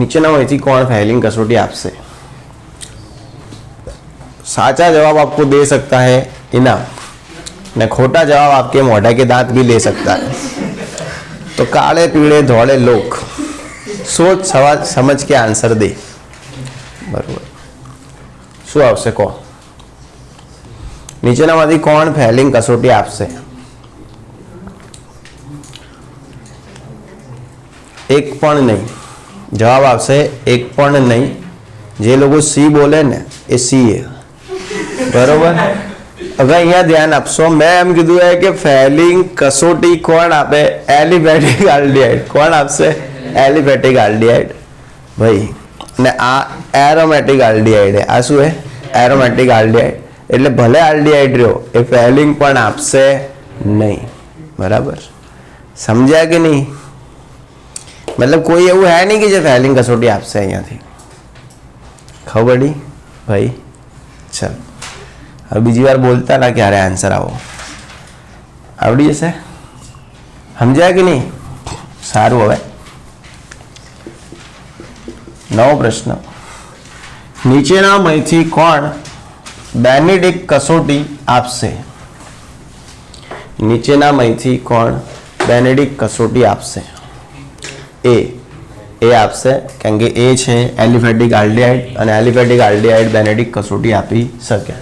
નીચેનામાંથી કોણ ફેલિंग कसौटी आपसे? साचा जवाब आपको दे सकता है इनाम, ने खोटा जवाब आपके मोढ़ा के दांत भी ले सकता है। तो काले पीले धोले लोग सोच समझ के आंसर दे, बराबर। શું આવશે કહો? નીચેનામાંથી કોણ ફેલિંગ कसौटी આપશે? एक पण नहीं, जवाब आपसे एक पण नहीं। जे लोग सी बोले ने ए सी है, बरोबर। હવે અહીંયા ધ્યાન આપશો, મેં એમ કીધું है कि ફેલિંગ कसौटी કોણ આપે? Aliphatic aldehyde. કોણ આપશે? એલિફેટિક આલ્ડિહાઇડ, ભાઈ। ને આ એરોમેટિક આલ્ડિહાઇડ है, આ શું है? Aromatic aldehyde. એટલે ભલે આલ્ડિહાઇડ રહ્યો, એ ફેલિંગ પણ આપશે નહીં, બરાબર। સમજ્યા કે નહીં? मतलब कोई એવું है नहीं कि जो ફેલિંગ कसौटी आपसे અહીંયાથી ખબર પડી ભાઈ? ચલ, હવે બીજી વાર બોલતા ના ક્યારે આન્સર આવો આવડી જશે, સમજ્યા કે નહીં? સારું, હવે નવો પ્રશ્ન, નીચેનામાંથી કોણ બેનેડિક્ટ कसौटी આપશે? નીચેનામાંથી કોણ બેનેડિક્ટ कसौटी આપશે? ए आपसे, कारण के ए है एलिफेटिक आल्डिहाइड, और एलिफेटिक आल्डिहाइड बेनेडिक्ट कसौटी आपी सके।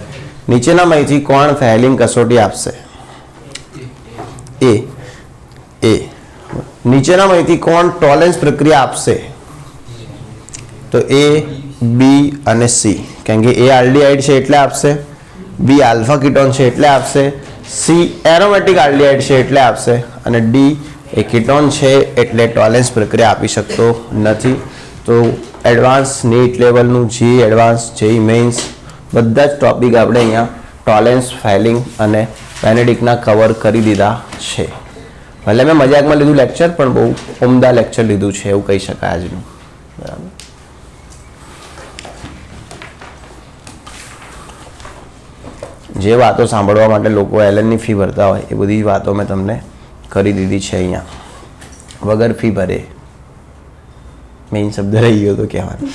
નીચેનામાંથી કોણ ફેલિંગ कसौटी આપશે? ए નીચેનામાંથી કોણ टॉलेंस प्रक्रिया આપશે? तो ए बी અને सी, કારણ કે ए આલ્ડિહાઇડ છે એટલે આપશે, बी આલ્ફા કીટોન છે એટલે આપશે, सी એરોમેટિક આલ્ડિહાઇડ છે એટલે આપશે, અને ડી એ कीटोन છે એટલે टॉलेंस प्रक्रिया આપી શકતો નથી। તો એડવાન્સ નીટ લેવલનું જી એડવાન્સ, જેઈ મેઇન્સ બધા જ ટોપિક આપણે અહીંયા टॉलेंस ફેલિંગ અને બેનેડિક્ટના કવર કરી દીધા છે। ભલે મેં મજાકમાં લીધું લેક્ચર, પણ બહુ ઉમદા લેક્ચર લીધું છે એવું કહી શકાય આજનું, બરાબર। જે વાતો સાંભળવા માટે લોકો એલએનની ફી ભરતા હોય એ બધી વાતો મેં તમને કરી દીધી છે અહીંયા, વગર ફી ભરે। મેઇન શબ્દ રહી ગયો તો કહેવાનો।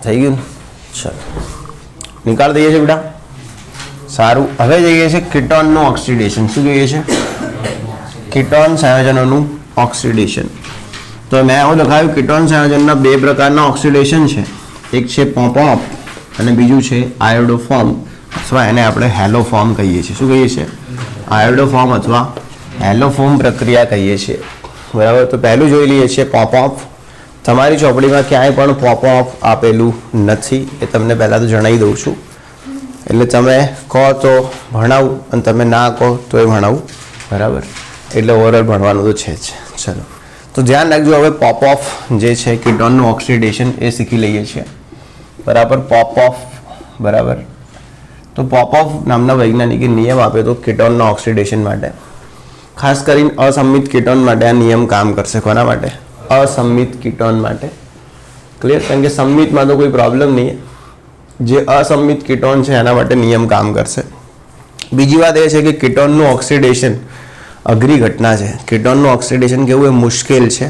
થઈ ગયું. ચલો નિકાળ દઈએ છીએ બેટા. સારું, હવે જઈએ છીએ કીટોનનું ઓક્સિડેશન. શું જોઈએ છે? કીટોન સંયોજનોનું ઓક્સિડેશન. તો મેં એવું લખાયું કીટોન સંયોજનના બે પ્રકારના ઓક્સિડેશન છે. એક છે પોપ અને બીજું છે આયોડોફોર્મ અથવા એને આપણે હેલોફોર્મ કહીએ છીએ. શું કહીએ છીએ? આયોડોફોર્મ અથવા હેલોફોર્મ પ્રક્રિયા કહીએ છીએ. બરાબર. તો પહેલું જોઈ લઈએ છીએ પોપ. તમારી ચોપડીમાં ક્યાંય પણ પોપ આપેલું નથી, એ તમને પહેલાં તો જણાવી દઉં છું. એટલે તમે કહો તો ભણાવું અને તમે ના કહો તો એ ભણાવું. બરાબર. એટલે ઓવરઓલ ભણવાનું તો છે જ. ચલો તો ધ્યાન રાખજો. હવે પોપ જે છે કીટોનનું ઓક્સિડેશન એ શીખી લઈએ છીએ. બરાબર. પોપ. બરાબર. તો પોપ નામના વૈજ્ઞાનિકે નિયમ આપ્યો તો કીટોનના ઓક્સિડેશન માટે. ખાસ કરીને અસંમિત કીટોન માટે આ નિયમ કામ કરશે. કોના માટે? અસંમિત કીટોન માટે. ક્લિયર? કારણ કે સંમિતમાં તો કોઈ પ્રોબ્લેમ નહીં. જે અસંમિત કીટોન છે એના માટે નિયમ કામ કરશે. બીજી વાત એ છે કે કીટોનનું ઓક્સિડેશન અઘરી ઘટના છે. કીટોનનું ઓક્સિડેશન કેવું એ મુશ્કેલ છે.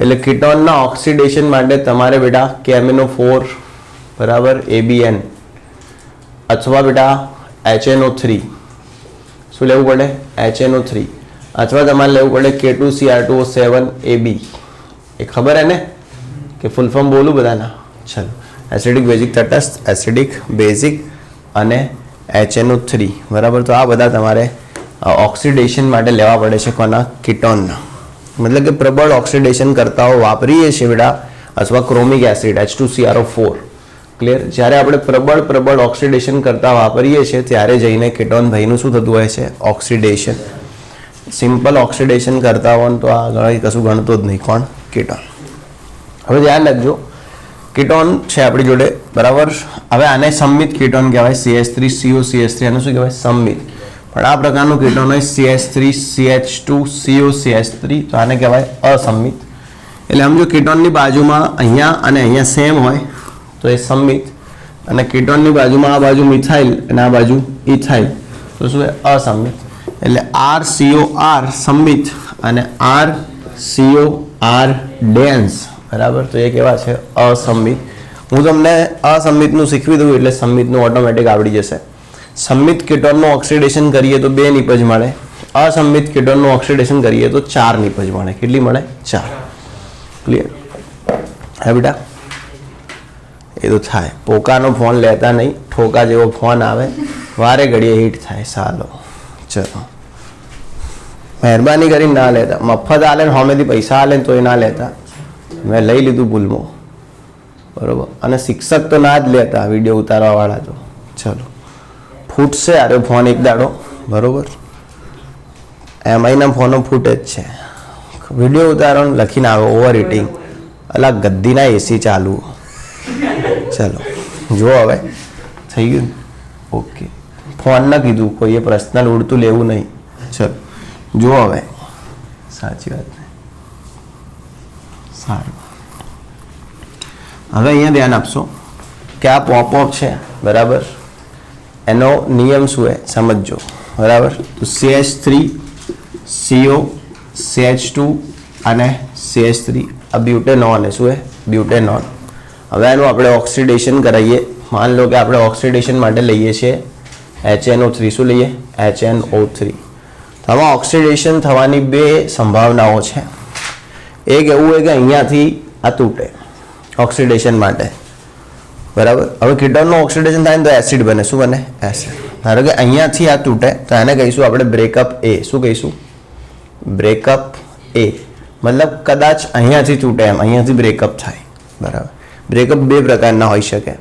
એટલે કીટોનના ઓક્સિડેશન માટે તમારે બેટા KMnO4 બરાબર ABN અથવા બેટા HNO3 શું લેવું પડે? HNO3 અથવા તમારે લેવું પડે K2Cr2O7AB. એ ખબર હે ને કે ફૂલ ફોર્મ બોલું બધાના? ચલો, એસિડિક બેઝિક તટસ્થ, એસિડિક બેઝિક અને HNO3. બરાબર. તો આ બધા તમારે ઓક્સિડેશન માટે લેવા પડે છે. કોના? કીટોનના. મતલબ કે પ્રબળ ઓક્સિડેશન કરતાઓ વાપરીએ છીએ બેટા અથવા ક્રોમિક એસિડ H2CrO4. ક્લિયર? જ્યારે આપણે પ્રબળ ઓક્સિડેશન કરતા વાપરીએ છીએ ત્યારે જઈને કીટોન ભાઈનું શું થતું હોય છે? ઓક્સિડેશન. સિમ્પલ ઓક્સિડેશન કરતા હોય તો આ કશું ગણતો જ નહીં. કોણ? કીટોન. હવે ધ્યાન રાખજો, કીટોન છે આપણી જોડે. બરાબર. હવે આને સંમિત કીટોન કહેવાય. CH3COCH3 આને શું કહેવાય? સંમિત. પણ આ પ્રકારનું કીટોન હોય CH3CH2COCH3 તો આને કહેવાય અસંમિત. એટલે આમ જો કીટોનની બાજુમાં અહીંયા અને અહીંયા સેમ હોય તો એ સંમિત, અને કીટોનની બાજુમાં આ બાજુ મિથાઇલ અને આ બાજુ ઇથાઇલ તો શું? અસંમિત. એટલે RCOR સંમિત અને RCOR ડેન્સ. બરાબર. તો એ કેવા છે? અસંમિત. હું તમને અસંમિતનું શીખવી દઉં એટલે સંમિતનું ઓટોમેટિક આવડી જશે. સંમિત કીટોનનું ઓક્સિડેશન કરીએ તો 2 નિપજ મળે. અસંમિત કીટોનનું ઓક્સિડેશન કરીએ તો 4 નિપજ મળે. કેટલી મળે? 4. ક્લિયર? હે બેટા? એ તો થાય. પોકાનો ફોન લેતા નહીં. ઠોકા જેવો ફોન આવે વારે ઘડીએ હિટ થાય. સાલો ચલો, મહેરબાની કરીને ના લેતા. મફત આલે ને હોમેથી પૈસા આલે તો એ ના લેતા. મેં લઈ લીધું ભૂલમાં. બરાબર. અને શિક્ષક તો ના જ લેતા વિડીયો ઉતારવાવાળા તો. ચલો ફૂટશે અરે ફોન એક દાડો. બરાબર. એમઆઈના ફોનો ફૂટે જ છે. વિડીયો ઉતારવાનું લખીને આવે ઓવર હીટિંગ. અલા ગદ્દીના એસી ચાલુ. ચલો જો હવે થઈ ગયું. ઓકે. ફોન ના કીધું, કોઈએ પર્સનલ ઉડતું લેવું નહીં. ચલો જો હવે સાચી વાત. સારું. હવે અહીંયા ધ્યાન આપશો કે આ પોપ છે. બરાબર. એનો નિયમ શું છે સમજો. બરાબર. તો CH3 CO CH2 અને CH3 આ બ્યુટેનોન શું છે? બ્યુટેનોન. હવે એનું આપણે ઓક્સિડેશન કરાવીએ. માન લો કે આપણે ઓક્સિડેશન માટે લઈએ છીએ HNO3. શું લઈએ? HNO3. તો આમાં ઓક્સિડેશન થવાની 2 સંભાવનાઓ છે. એક એવું હોય કે અહીંયાથી આ તૂટે ઓક્સિડેશન માટે. બરાબર. હવે કીટોનનું ઓક્સિડેશન થાય ને તો એસિડ બને. શું બને? એસિડ. ધારો કે અહીંયાથી આ તૂટે તો એને કહીશું આપણે બ્રેકઅપ A. શું કહીશું? Breakup A. મતલબ કદાચ અહીંયાથી તૂટે એમ અહીંયાથી બ્રેકઅપ થાય. બરાબર. બ્રેકઅપ 2 પ્રકારના હોઈ શકે.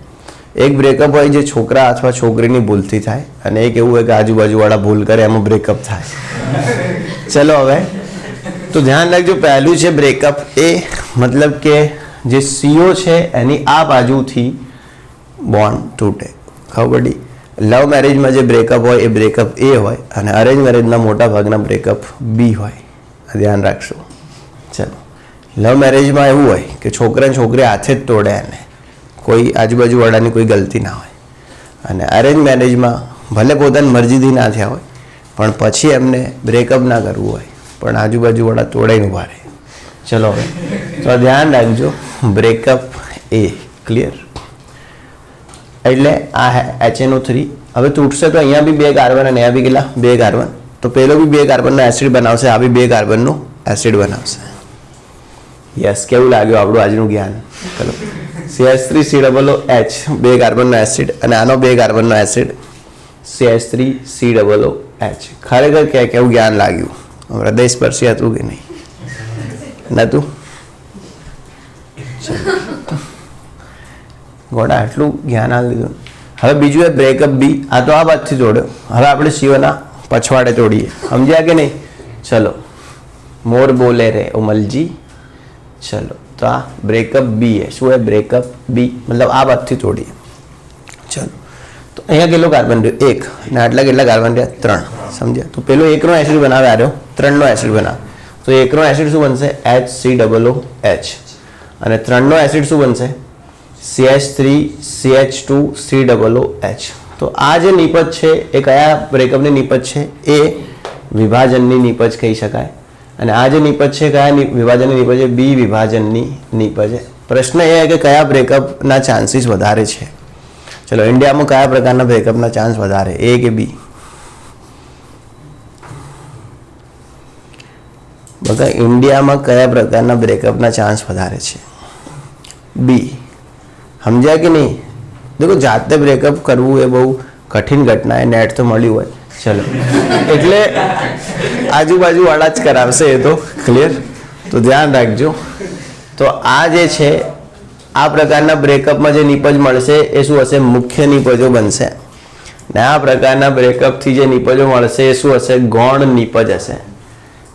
એક બ્રેકઅપ હોય જે છોકરા અથવા છોકરીની ભૂલથી થાય, અને એક એવું હોય કે આજુબાજુવાળા ભૂલ કરે એમાં બ્રેકઅપ થાય. ચલો હવે તો ધ્યાન રાખજો. પહેલું છે બ્રેકઅપ A. મતલબ કે જે CO છે એની આ બાજુથી બોન્ડ તૂટે. ખબર પડી? લવ મેરેજમાં જે બ્રેકઅપ હોય એ બ્રેકઅપ A હોય અને અરેન્જ મેરેજના મોટા ભાગના બ્રેકઅપ B હોય. ધ્યાન રાખશો. ચલો લવ મેરેજમાં એવું હોય કે છોકરા છોકરી હાથે જ તોડે એને, કોઈ આજુબાજુવાળાની કોઈ ગલતી ના હોય. અને અરેન્જ મેરેજમાં ભલે પોતાની મરજીથી ના થયા હોય પણ પછી એમને બ્રેકઅપ ના કરવું હોય પણ આજુબાજુવાળા તોડાઈને ઉભા રહે. ચલો હવે તો ધ્યાન રાખજો. Breakup A. ક્લિયર? એટલે આ HNO3 હવે તૂટશે તો અહીંયા બી 2 કાર્બન અને અહીંયા બી કેટલા 2 કાર્બન, તો પેલો બી 2 કાર્બનનો એસિડ બનાવશે, આ બી 2 કાર્બનનું એસિડ બનાવશે. યસ, કેવું લાગ્યું આપણું આજનું જ્ઞાન? ચલો, CH3COOH 2 કાર્બનનો એસિડ અને આનો 2 કાર્બનનો એસિડ CH3COOH. ખરેખર કેવું જ્ઞાન લાગ્યું? હૃદય સ્પર્શી હતું કે નહીં? નતું? ગોડા આટલું જ્ઞાન આ લીધું. હવે બીજું એ બ્રેકઅપ બી, આ તો આ બાજુથી જોડ્યો. હવે આપણે સીઓના પછવાડે તોડીએ, સમજ્યા કે નહીં? ચલો, મોર બોલે રે ઉમલજી. ચલો, તો આ બ્રેકઅપ બી है. શું है બ્રેકઅપ બી? मतलब આ બાજુથી તોડીએ. ચલો, તો અહીંયા કેટલો કાર્બન રહ્યો? 1 અને આટલા કેટલા કાર્બન રહ્યા? 3. સમજ્યા? તો પેલો 1 નો એસિડ બનાવે, આ રહ્યો 3 નો એસિડ બનાવે. તો 1 નો એસિડ શું બનશે? HCOOH અને 3 નો એસિડ શું બનશે? CH3CH2COOH. તો આ જે નિપજ છે એ કયા બ્રેકઅપની નિપજ છે? એ વિભાજનની નિપજ કહી શકાય. અને આ જે નિપજ છે કયા વિભાજનની નિપજ છે? બી વિભાજનની નિપજ છે. પ્રશ્ન એ છે કે કયા બ્રેકઅપના ચાન્સીસ વધારે છે? ચલો, ઇન્ડિયામાં કયા પ્રકારના બ્રેકઅપના ચાન્સ વધારે, એ કે બી? બકા, ઇન્ડિયામાં કયા પ્રકારના બ્રેકઅપના ચાન્સ વધારે છે? બી. સમજ્યા કે નહીં? દેખો, જાતે બ્રેકઅપ કરવું એ બહુ કઠિન ઘટના, એ નેટ તો મળ્યું હોય. ચલો, એટલે આજુબાજુવાળા જ કરાવશે, એ તો ક્લિયર, તો ધ્યાન રાખજો. તો આ જે છે આ પ્રકારના બ્રેકઅપમાં જે નિપજ મળશે એ શું હશે? મુખ્ય નિપજો બનશે. ને આ પ્રકારના બ્રેકઅપથી જે નિપજો મળશે એ શું હશે? ગૌણ નિપજ હશે.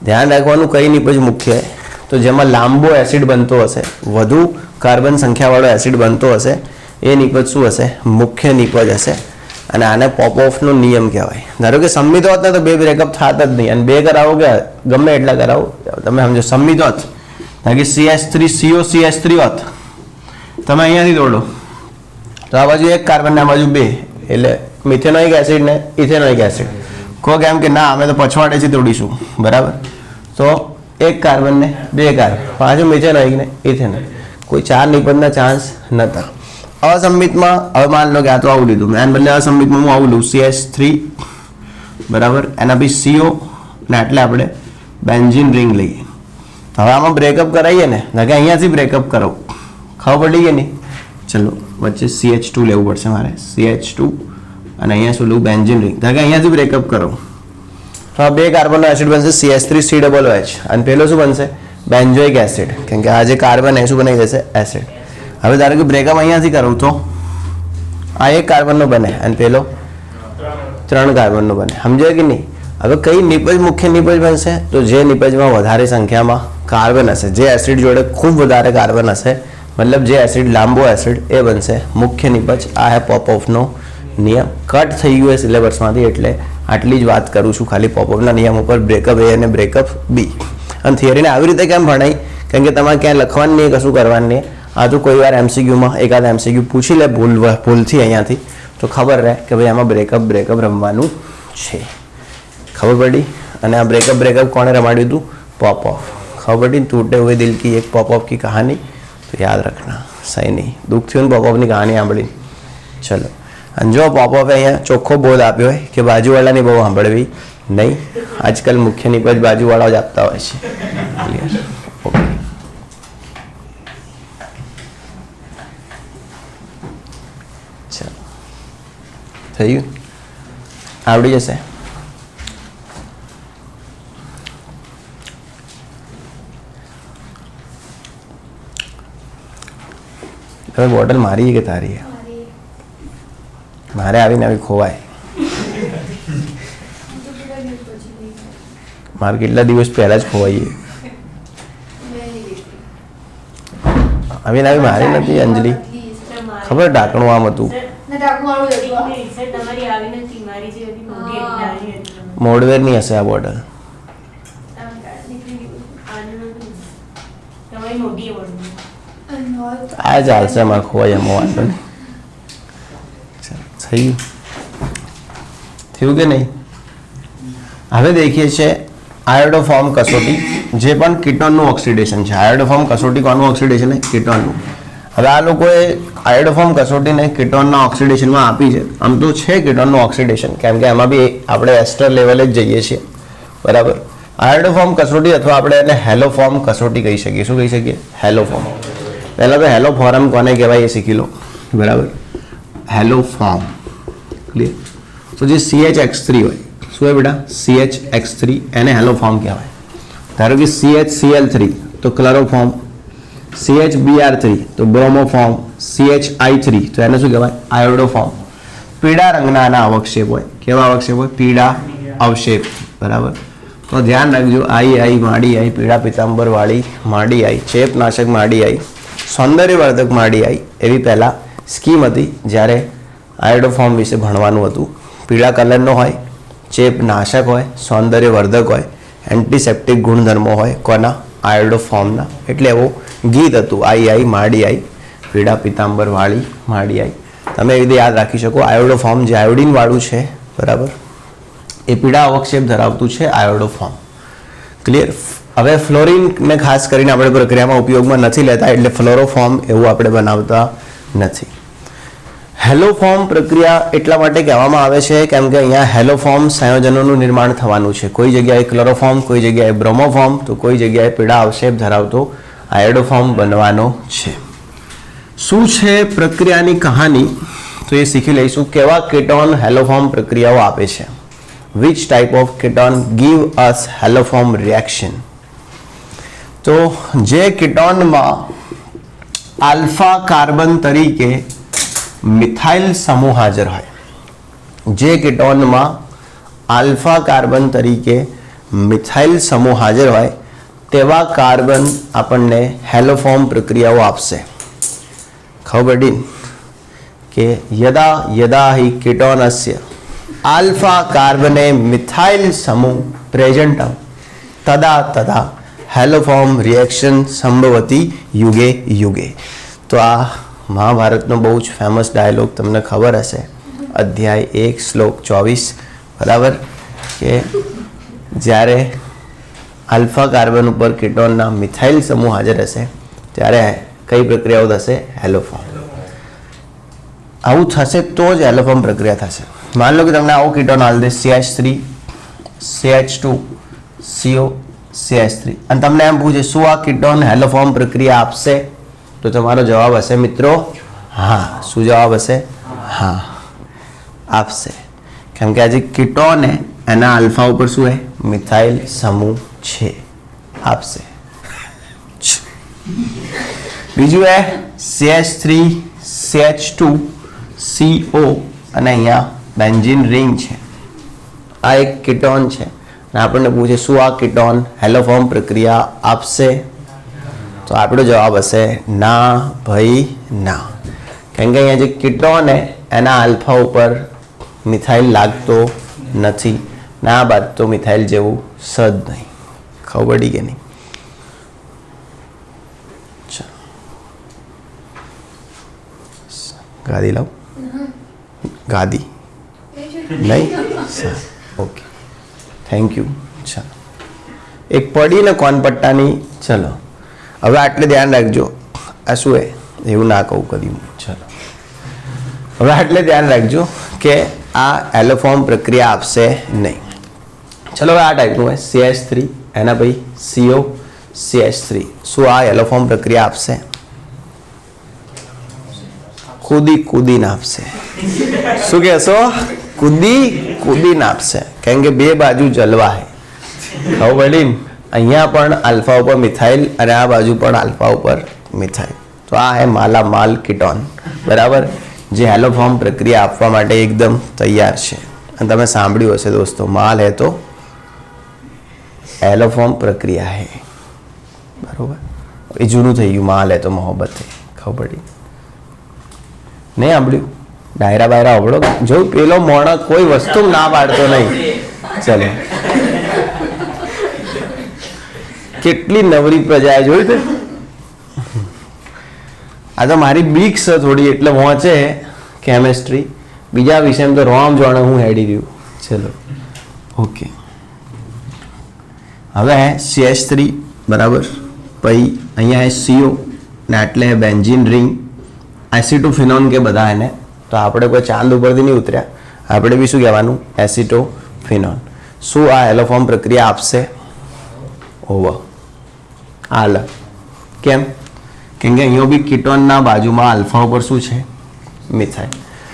ધ્યાન રાખવાનું કઈ નિપજ મુખ્ય છે? તો જેમાં લાંબો એસિડ બનતો હશે, વધુ કાર્બન સંખ્યાવાળો એસિડ બનતો હશે, એ નિપજ શું હશે? મુખ્ય નિપજ હશે. અને આને પોપઓફનો નિયમ કહેવાય. ધારો કે સંમિત હોત ને તો 2 બ્રેકઅપ થાત જ નહીં, અને 2 કરાવો કે ગમે એટલા કરાવો, તમે સમજો સંમિત હોત, બાકી CH3COCH3 હોત, તમે અહીંયાથી તોડો તો આ બાજુ 1 કાર્બન ને આ બાજુ 2, એટલે મિથેનોઇક એસિડ ને ઇથેનોઇક એસિડ. કહો કેમ કે ના, અમે તો પછવાડેથી તોડીશું, બરાબર? તો 1 કાર્બન ને 2 કાર્બન, પાછું મિથેનોઇક ને ઇથેનોઇક, કોઈ 4 નિપજના ચાન્સ નહોતા. અસંમિતમાં હવે માન લો કે આ તો આવું લીધું, એના બદલે અસંમિતમાં હું આવું લઉં, CH3 બરાબર, એના પછી CO ને એટલે આપણે બેન્ઝીન રિંગ લઈએ. હવે આમાં બ્રેકઅપ કરાવીએ ને, કે અહીંયાથી બ્રેકઅપ કરાવું, ખબર પડી કે નહીં? ચલો, વચ્ચે CH2 લેવું પડશે મારે, CH2 અને અહીંયા શું લઉં? Benzene ring. કે અહીંયાથી બ્રેકઅપ કરાવું તો 2 કાર્બનનો એસિડ બનશે CH3COOH અને પેલો શું બનશે? Benzoic acid. કેમ કે આ જે કાર્બન એ શું બની જશે? એસિડ. હવે ધારો કે બ્રેકઅપ અહીંયાથી કરું તો આ 1 કાર્બનનો બને અને પેલો 3 કાર્બનનો બને. સમજાય કે નહીં? હવે કઈ નિપજ મુખ્ય નિપજ બનશે? તો જે નિપજમાં વધારે સંખ્યામાં કાર્બન હશે, જે એસિડ જોડે ખૂબ વધારે કાર્બન હશે, મતલબ જે એસિડ લાંબો એસિડ, એ બનશે મુખ્ય નિપજ. આ હે પોપઓફનો નિયમ. કટ થઈ ગયું એ સિલેબસમાંથી, એટલે આટલી જ વાત કરું છું ખાલી પોપઓફના નિયમ ઉપર, બ્રેકઅપ એ અને બ્રેકઅપ બી. અને થિયરીને આવી રીતે કેમ ભણાય? કેમ કે તમારે ક્યાંય લખવાનું નહીં, કશું કરવાનું નહીં. આ તો કોઈ વાર MCQમાં એકાદ MCQ પૂછી લે ભૂલથી અહીંયાથી, તો ખબર રહે કે ભાઈ આમાં બ્રેકઅપ રમવાનું છે. ખબર પડી? અને આ બ્રેકઅપ કોણે રમાડ્યું હતું? પોપઓફ. ખબર પડી? टूटे हुए दिल की एक पॉपऑफ की कहानी, तो याद रखना. सही नहीं, दुख थी पॉपऑफની કહાની સાંભળી. ચલો, અને જો પોપઓફે અહીંયા ચોખ્ખો બોધ આપ્યો હોય કે બાજુવાળાની બહુ સાંભળવી નહીં. આજકાલ મુખ્ય નિપજ બાજુવાળાઓ જ આપતા હોય છે. ક્લિયર? ઓકે, ચલો, થયું? આવડી જશે? તમે બોટલ મારી કે તારી? મારે આવીને આવી ખોવાય. મારે કેટલા દિવસ પહેલા જ ખોવાઈએ. આવીને આવી મારી નથી અંજલિ, ખબર ઢાંકણું આમ હતું. મોડવેરની હશે આ બોટલ. આ ચાલશે, અમારે ખોવાય એમાં વાંધો નહીં. થયું કે નહીં? હવે દેખીએ છીએ આયોડોફોર્મ કસોટી, જે પણ કીટોનનું ઓક્સિડેશન છે. આયોડોફોર્મ કસોટી કોનું ઓક્સિડેશન છે? કીટોનનું. હવે આ લોકોએ આયોડોફોર્મ કસોટીને કીટોનના ઓક્સિડેશનમાં આપી છે. આમ તો છે કીટોનનું ઓક્સિડેશન, કેમ કે એમાં બી આપણે એસ્ટર લેવલે જ જઈએ છીએ, બરાબર. આયોડોફોર્મ કસોટી અથવા આપણે એને હેલોફોર્મ કસોટી કહી શકીએ. શું કહી શકીએ? હેલોફોર્મ. પહેલાં તો હેલોફોર્મ કોને કહેવાય એ શીખી લો, બરાબર. હેલોફોર્મ ક્લિયર. તો જે CH3 હોય, શું હોય બેટા? CH3 એને હેલોફોર્મ કહેવાય. ધારો કે CHCl3 તો ક્લોરોફોર્મ, CHBr3 તો બ્રોમોફોર્મ, CHI3 તો એને શું કહેવાય? આયોડોફોર્મ. પીળા રંગના આના અવક્ષેપ હોય. કેવા અવક્ષેપ હોય? પીળા અવક્ષેપ, બરાબર. તો ધ્યાન રાખજો, આઈ માડી આઈ, પીળા પિતાંબર વાળી માડી આઈ, ચેપનાશક માડી આઈ, સૌંદર્યવર્ધક માડી આઈ, એવી પહેલાં સ્કીમ હતી જ્યારે આયોડોફોર્મ વિશે ભણવાનું હતું. પીળા કલરનો હોય, ચેપનાશક હોય, સૌંદર્યવર્ધક હોય, એન્ટિસેપ્ટિક ગુણધર્મો હોય. કોના? આયોડોફોર્મના. એટલે એવું ગીત હતું, આઈ માડી આઈ, પીળા પિતાંબર વાળી માડી આઈ. તમે એવી રીતે યાદ રાખી શકો. આયોડોફોર્મ જે આયોડિન વાળું છે, બરાબર, એ પીળા અવક્ષેપ ધરાવતું છે આયોડોફોર્મ. ક્લિયર. હવે ફ્લોરિનને ખાસ કરીને આપણે પ્રક્રિયામાં ઉપયોગમાં નથી લેતા, એટલે ફ્લોરોફોર્મ એવું આપણે બનાવતા નથી. હેલોફોર્મ પ્રક્રિયા એટલા માટે કહેવામાં આવે છે કેમ કે અહીંયા હેલોફોર્મ સંયોજનોનું નિર્માણ થવાનું છે. કોઈ જગ્યાએ ક્લોરોફોર્મ, કોઈ જગ્યાએ બ્રોમોફોર્મ, તો કોઈ જગ્યાએ પીળા અવક્ષેપ ધરાવતો આયોડોફોર્મ બનવાનો છે. શું છે પ્રક્રિયાની કહાની? તો એ શીખી લઈશું. કેવા કીટોન હેલોફોર્મ પ્રક્રિયાઓ આપે છે? Which type of ketone give us haloform reaction? તો જે કીટોનમાં આલ્ફા કાર્બન તરીકે મિથાઇલ સમૂહ હાજર હોય, જે કીટોનમાં આલ્ફા કાર્બન તરીકે મિથાઇલ સમૂહ હાજર હોય તેવા કાર્બન આપણને હેલોફોર્મ પ્રક્રિયાઓ આપશે. ખબર પડી કે યદા યદા હિ કીટોનસ્ય આલ્ફા કાર્બને મિથાઇલ સમૂહ પ્રેઝન્ટમ તદા તદા હેલોફોર્મ રિએક્શન સંભવતી યુગે યુગે. તો આ મહાભારતનો બહુ જ ફેમસ ડાયલોગ તમને ખબર હશે, અધ્યાય 1 શ્લોક 24, બરાબર, કે જ્યારે આલ્ફા કાર્બન ઉપર કીટોનના મિથાઇલ સમૂહ હાજર હશે ત્યારે કઈ પ્રક્રિયાઓ થશે? હેલોફોર્મ. આવું થશે તો જ હેલોફોર્મ પ્રક્રિયા થશે. માની લો કે તમને આવો કીટોન હાલ દે, CH3 CH2 CO CH3, અને તમને એમ પૂછે શું આ કીટોન હેલોફોર્મ પ્રક્રિયા આપશે? તો તમારો જવાબ હશે મિત્રો હા. શું જવાબ હશે? હા, આપશે. કેમ કે આજે કીટોન એના આલ્ફા ઉપર શું હે? મિથાઇલ સમૂહ છે, આપશે. બીજું હે CH3 CH2 CO, અને અહીંયા બેન્ઝીન રિંગ છે. આ એક કીટોન છે અને આપણને પૂછે શું આ કીટોન હેલોફોર્મ પ્રક્રિયા આપશે? તો આપણો જવાબ હશે ના ભાઈ ના. કેમ કે અહીંયા જે કીટોન એના આલ્ફા ઉપર મિથાઇલ લાગતો નથી, ના બાદ તો મિથાઇલ જેવું સદ નહીં. ખબર પડી કે નહીં? ગાદી લાવ. ગાદી નહીં? Okay, thank you. ચાલો, એક પડી ને કોન પટ્ટાની. ચલો હવે આટલે ધ્યાન રાખજો. આ શું હે? એવું ના કહું કદી. ચલો હવે આટલે ધ્યાન રાખજો કે આ હેલોફોર્મ પ્રક્રિયા આપશે નહીં. ચલો હવે આ ટાઈપનું હોય CH3, એના પછી CO CH3. શું આ હેલોફોર્મ પ્રક્રિયા આપશે? કૂદીને આપશે. શું કહેશો? કૂદીને આપશે. કેમ કે બે બાજુ જલવા હે. ખબર પડી? અહીંયા પણ આલ્ફા ઉપર મિથાઇલ અને આ બાજુ પણ આલ્ફા ઉપર મિથાઇલ. તો આ હે માલામાલ કીટોન, બરાબર, જે હેલોફોર્મ પ્રક્રિયા આપવા માટે એકદમ તૈયાર છે. અને તમે સાંભળ્યું હશે દોસ્તો, માલ હે તો હેલોફોર્મ પ્રક્રિયા હે, બરાબર. એ જૂનું થઈ ગયું, માલ હે તો મોહબ્બત હે. ખબર પડી? નહીં સાંભળ્યું? ડાયરા બાયરા અવળો જો પેલો મોણસ કોઈ વસ્તુ ના પાડતો નહીં. ચલો, કેટલી નવરી પ્રજા જોઈ તે. આ તો મારી બીક છે થોડી, એટલે વાંચે કેમેસ્ટ્રી. બીજા વિષયમાં તો રોમ જાણે હું હેડી રહ્યું. ચલો ઓકે, હવે CH3, બરાબર, પછી અહીંયા CO ને આટલે બેન્ઝીન રિંગ, એસિટોફિનોન કે બધા એને. તો આપણે કોઈ ચાંદ ઉપરથી નહીં ઉતર્યા, આપણે બી શું કહેવાનું? એસિટોફિનોન. શું આ હેલોફોર્મ પ્રક્રિયા આપશે? ઓવર. હાલ કેમ? કેમ કે અહીંયા બી કીટોનના બાજુમાં આલ્ફા ઉપર શું છે? મિથાઇલ.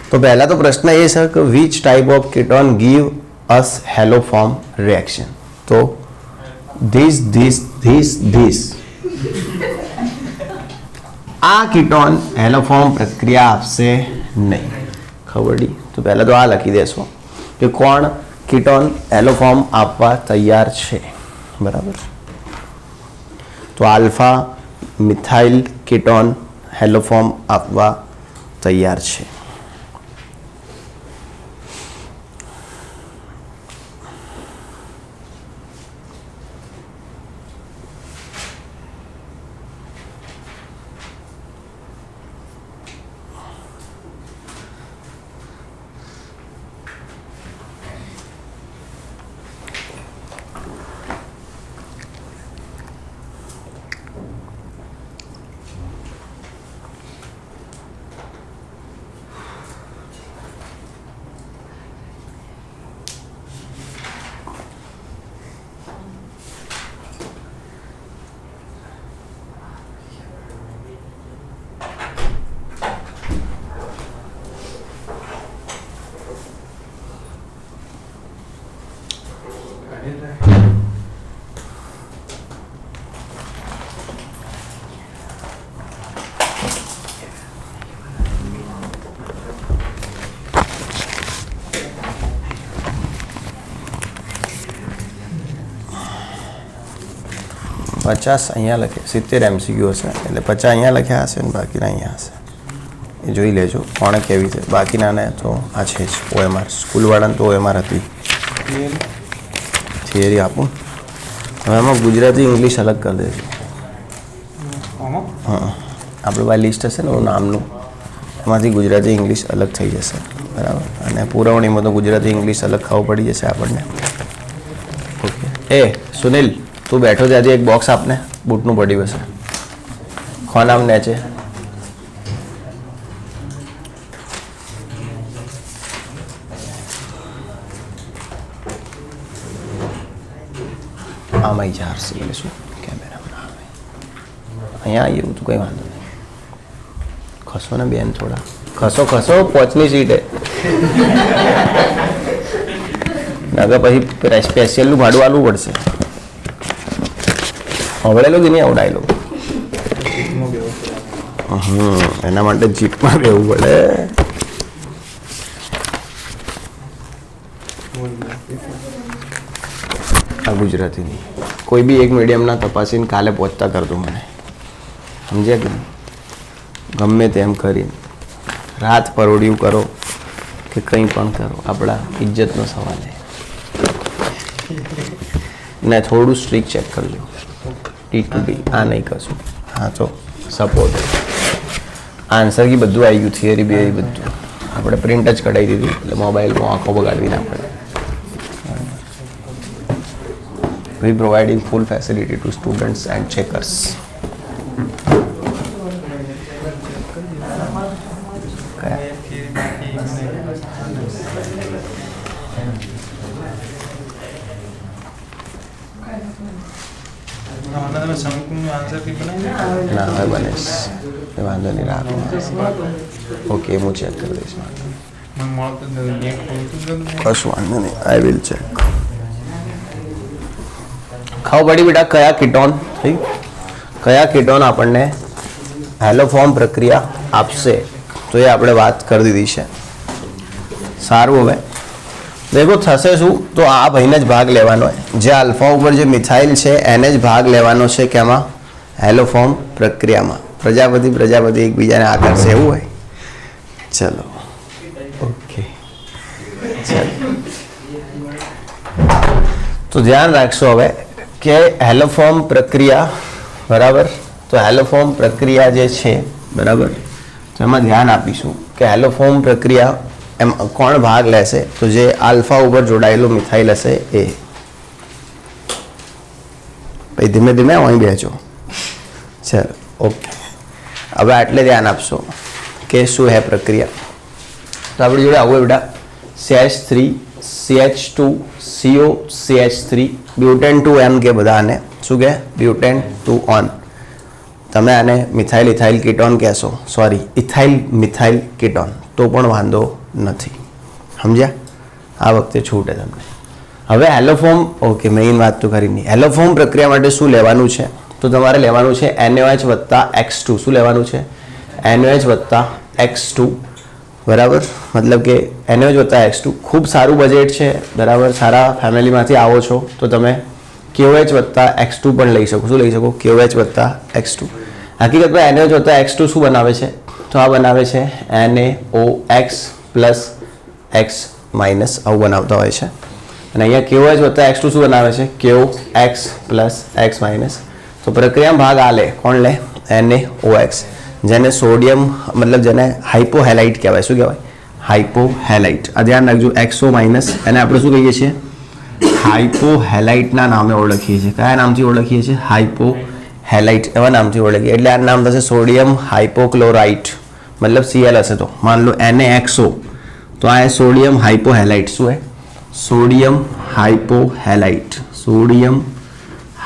તો પહેલા તો પ્રશ્ન એ છે કે which type of ketone give us haloform reaction? તો ધીસ આ કીટોન હેલોફોર્મ પ્રક્રિયા આપશે નહીં. ખબર? તો પહેલા તો આ લખી દેશો કે કોણ કીટોન હેલોફોર્મ આપવા તૈયાર છે. બરાબર. તો આલ્ફા મિથાઇલ કીટોન હેલોફોર્મ આપવા તૈયાર છે. પચાસ અહીંયા લખે, 70 MCQ હશે એટલે 50 અહીંયા લખ્યા હશે ને બાકીના અહીંયા હશે. એ જોઈ લેજો કોણે કેવી છે. બાકીનાને તો આ છે જ OMR. સ્કૂલવાળાને તો OMR હતી. થિયરી આપું હવે એમાં ગુજરાતી ઇંગ્લિશ અલગ કરી દેજો. હા, આપણે પાસે લિસ્ટ હશે ને નામનું, એમાંથી ગુજરાતી ઇંગ્લિશ અલગ થઈ જશે. બરાબર. અને પુરવણીમાં તો ગુજરાતી ઇંગ્લિશ અલગ ખાવું પડી જશે આપણને. ઓકે. એ સુનિલ, તું બેઠો ત્યાંથી એક બોક્સ આપને, બૂટનું પડ્યું હશે. ખોનામ નેચે આમાં જારશે એટલે શું કેમેરામાં આવે અહીંયા આવ્યું તું કંઈ વાંધો નહીં. ખસો ને બેન, થોડા ખસો ખસો, પોચની સીટે નગર પછી સ્પેશિયલનું ભાડું આલવું પડશે. આવડેલો કે નહીં આવડાયેલો? એના માટે જીપમાં રહેવું પડે. આ ગુજરાતીની કોઈ બી એક મીડિયમના તપાસીને કાલે પહોંચતા કરતો મને, સમજ્યા કે ગમે તેમ કરીને રાત પરોડિયું કરો કે કંઈ પણ કરો, આપણા ઇજ્જતનો સવાલ છે. ને થોડું સ્ટ્રીક ચેક કરજો. T2D આ નહીં કશું. હા તો સપોર્ટ આન્સર કી બધું આવી ગયું, થિયરી બી આવી બધું. આપણે પ્રિન્ટ જ કઢાવી દીધું એટલે મોબાઈલમાં આંખો બગાડવી ના પડે. We providing full facility to students and checkers. ના હવે બનેશ એ વાંધો નહીં, રાખો. ઓકે, હું ચેક કરી દઈશ. કશું વાંધો નહીં, આઈ વિલ ચેક. ખાવ પડી બેટા કયા કીટોન, કયા કીટોન આપણને હેલોફોર્મ પ્રક્રિયા આપશે, તો એ આપણે વાત કરી દીધી છે. સારું. હવે દેખો થશે શું, તો આ ભાઈને જ ભાગ લેવાનો હોય. જે આલ્ફા ઉપર જે મિથાઇલ છે એને જ ભાગ લેવાનો છે કેમાં? હેલોફોર્મ પ્રક્રિયામાં. પ્રજાપતિ એકબીજાને આકર્ષે એવું હોય. ચલો ઓકે, ચલો તો ધ્યાન રાખશો હવે કે હેલોફોર્મ પ્રક્રિયા, બરાબર. તો હેલોફોર્મ પ્રક્રિયા જે છે, બરાબર, તો એમાં ધ્યાન આપીશું કે હેલોફોર્મ પ્રક્રિયા એમ કોણ ભાગ લેશે? તો જે આલ્ફા ઉપર જોડાયેલો મિથાઇલ હશે એ. ભાઈ ધીમે ધીમે અહીં બેસો. ચલો ઓકે. હવે આટલે ધ્યાન આપશો કે શું હે પ્રક્રિયા. તો આપણી જોડે આવું બેટા CH3 CH2 CO CH3 butane 2 એમ કે બધા આને શું કહે બ્યુટેન 2 ઓન. તમે આને મિથાઇલ ઇથાઇલ કીટોન કહેશો, સોરી ઇથાઇલ મિથાઇલ કીટોન તો પણ વાંધો નથી. સમજ્યા? આ વખતે છૂટે તમને. હવે હેલોફોર્મ, ઓકે મેઇન વાત તો કરી નહીં. હેલોફોર્મ પ્રક્રિયા માટે શું લેવાનું છે? તો તમારે લેવાનું છે NaOH વત્તા X2. શું લેવાનું છે? NaOH વત્તા X2, બરાબર. મતલબ કે NaOH વત્તા X2. ખૂબ સારું બજેટ છે, બરાબર. સારા ફેમિલીમાંથી આવો છો તો તમે KOH વત્તા X2 પણ લઈ શકો. શું લઈ શકો? KOH વત્તા X2. હકીકતમાં NaOH વત્તા X2 શું બનાવે છે? તો આ બનાવે છે NaOX પ્લસ X માઇનસ, આવું બનાવતા હોય છે. અને અહીંયા KOH વત્તા X2 શું બનાવે છે? KOX plus X minus. તો પ્રક્રિયામાં ભાગ આ લે. કોણ લે? NaOX, જેને સોડિયમ મતલબ જેને હાઇપોહેલાઇટ કહેવાય. શું કહેવાય? હાઇપોહેલાઇટ. આ ધ્યાન રાખજો. XO માઇનસ એને આપણે શું કહીએ છીએ? હાઇપોહેલાઇટના નામે ઓળખીએ છીએ. કયા નામથી ઓળખીએ છીએ? હાઇપોહેલાઇટ એવા નામથી ઓળખીએ. એટલે આ નામ થશે સોડિયમ હાઇપોક્લોરાઇટ. મતલબ Cl હશે તો માન લો NaXO, તો આ સોડિયમ હાઇપોહેલાઇટ. શું હે? સોડિયમ હાઇપોહેલાઇટ. સોડિયમ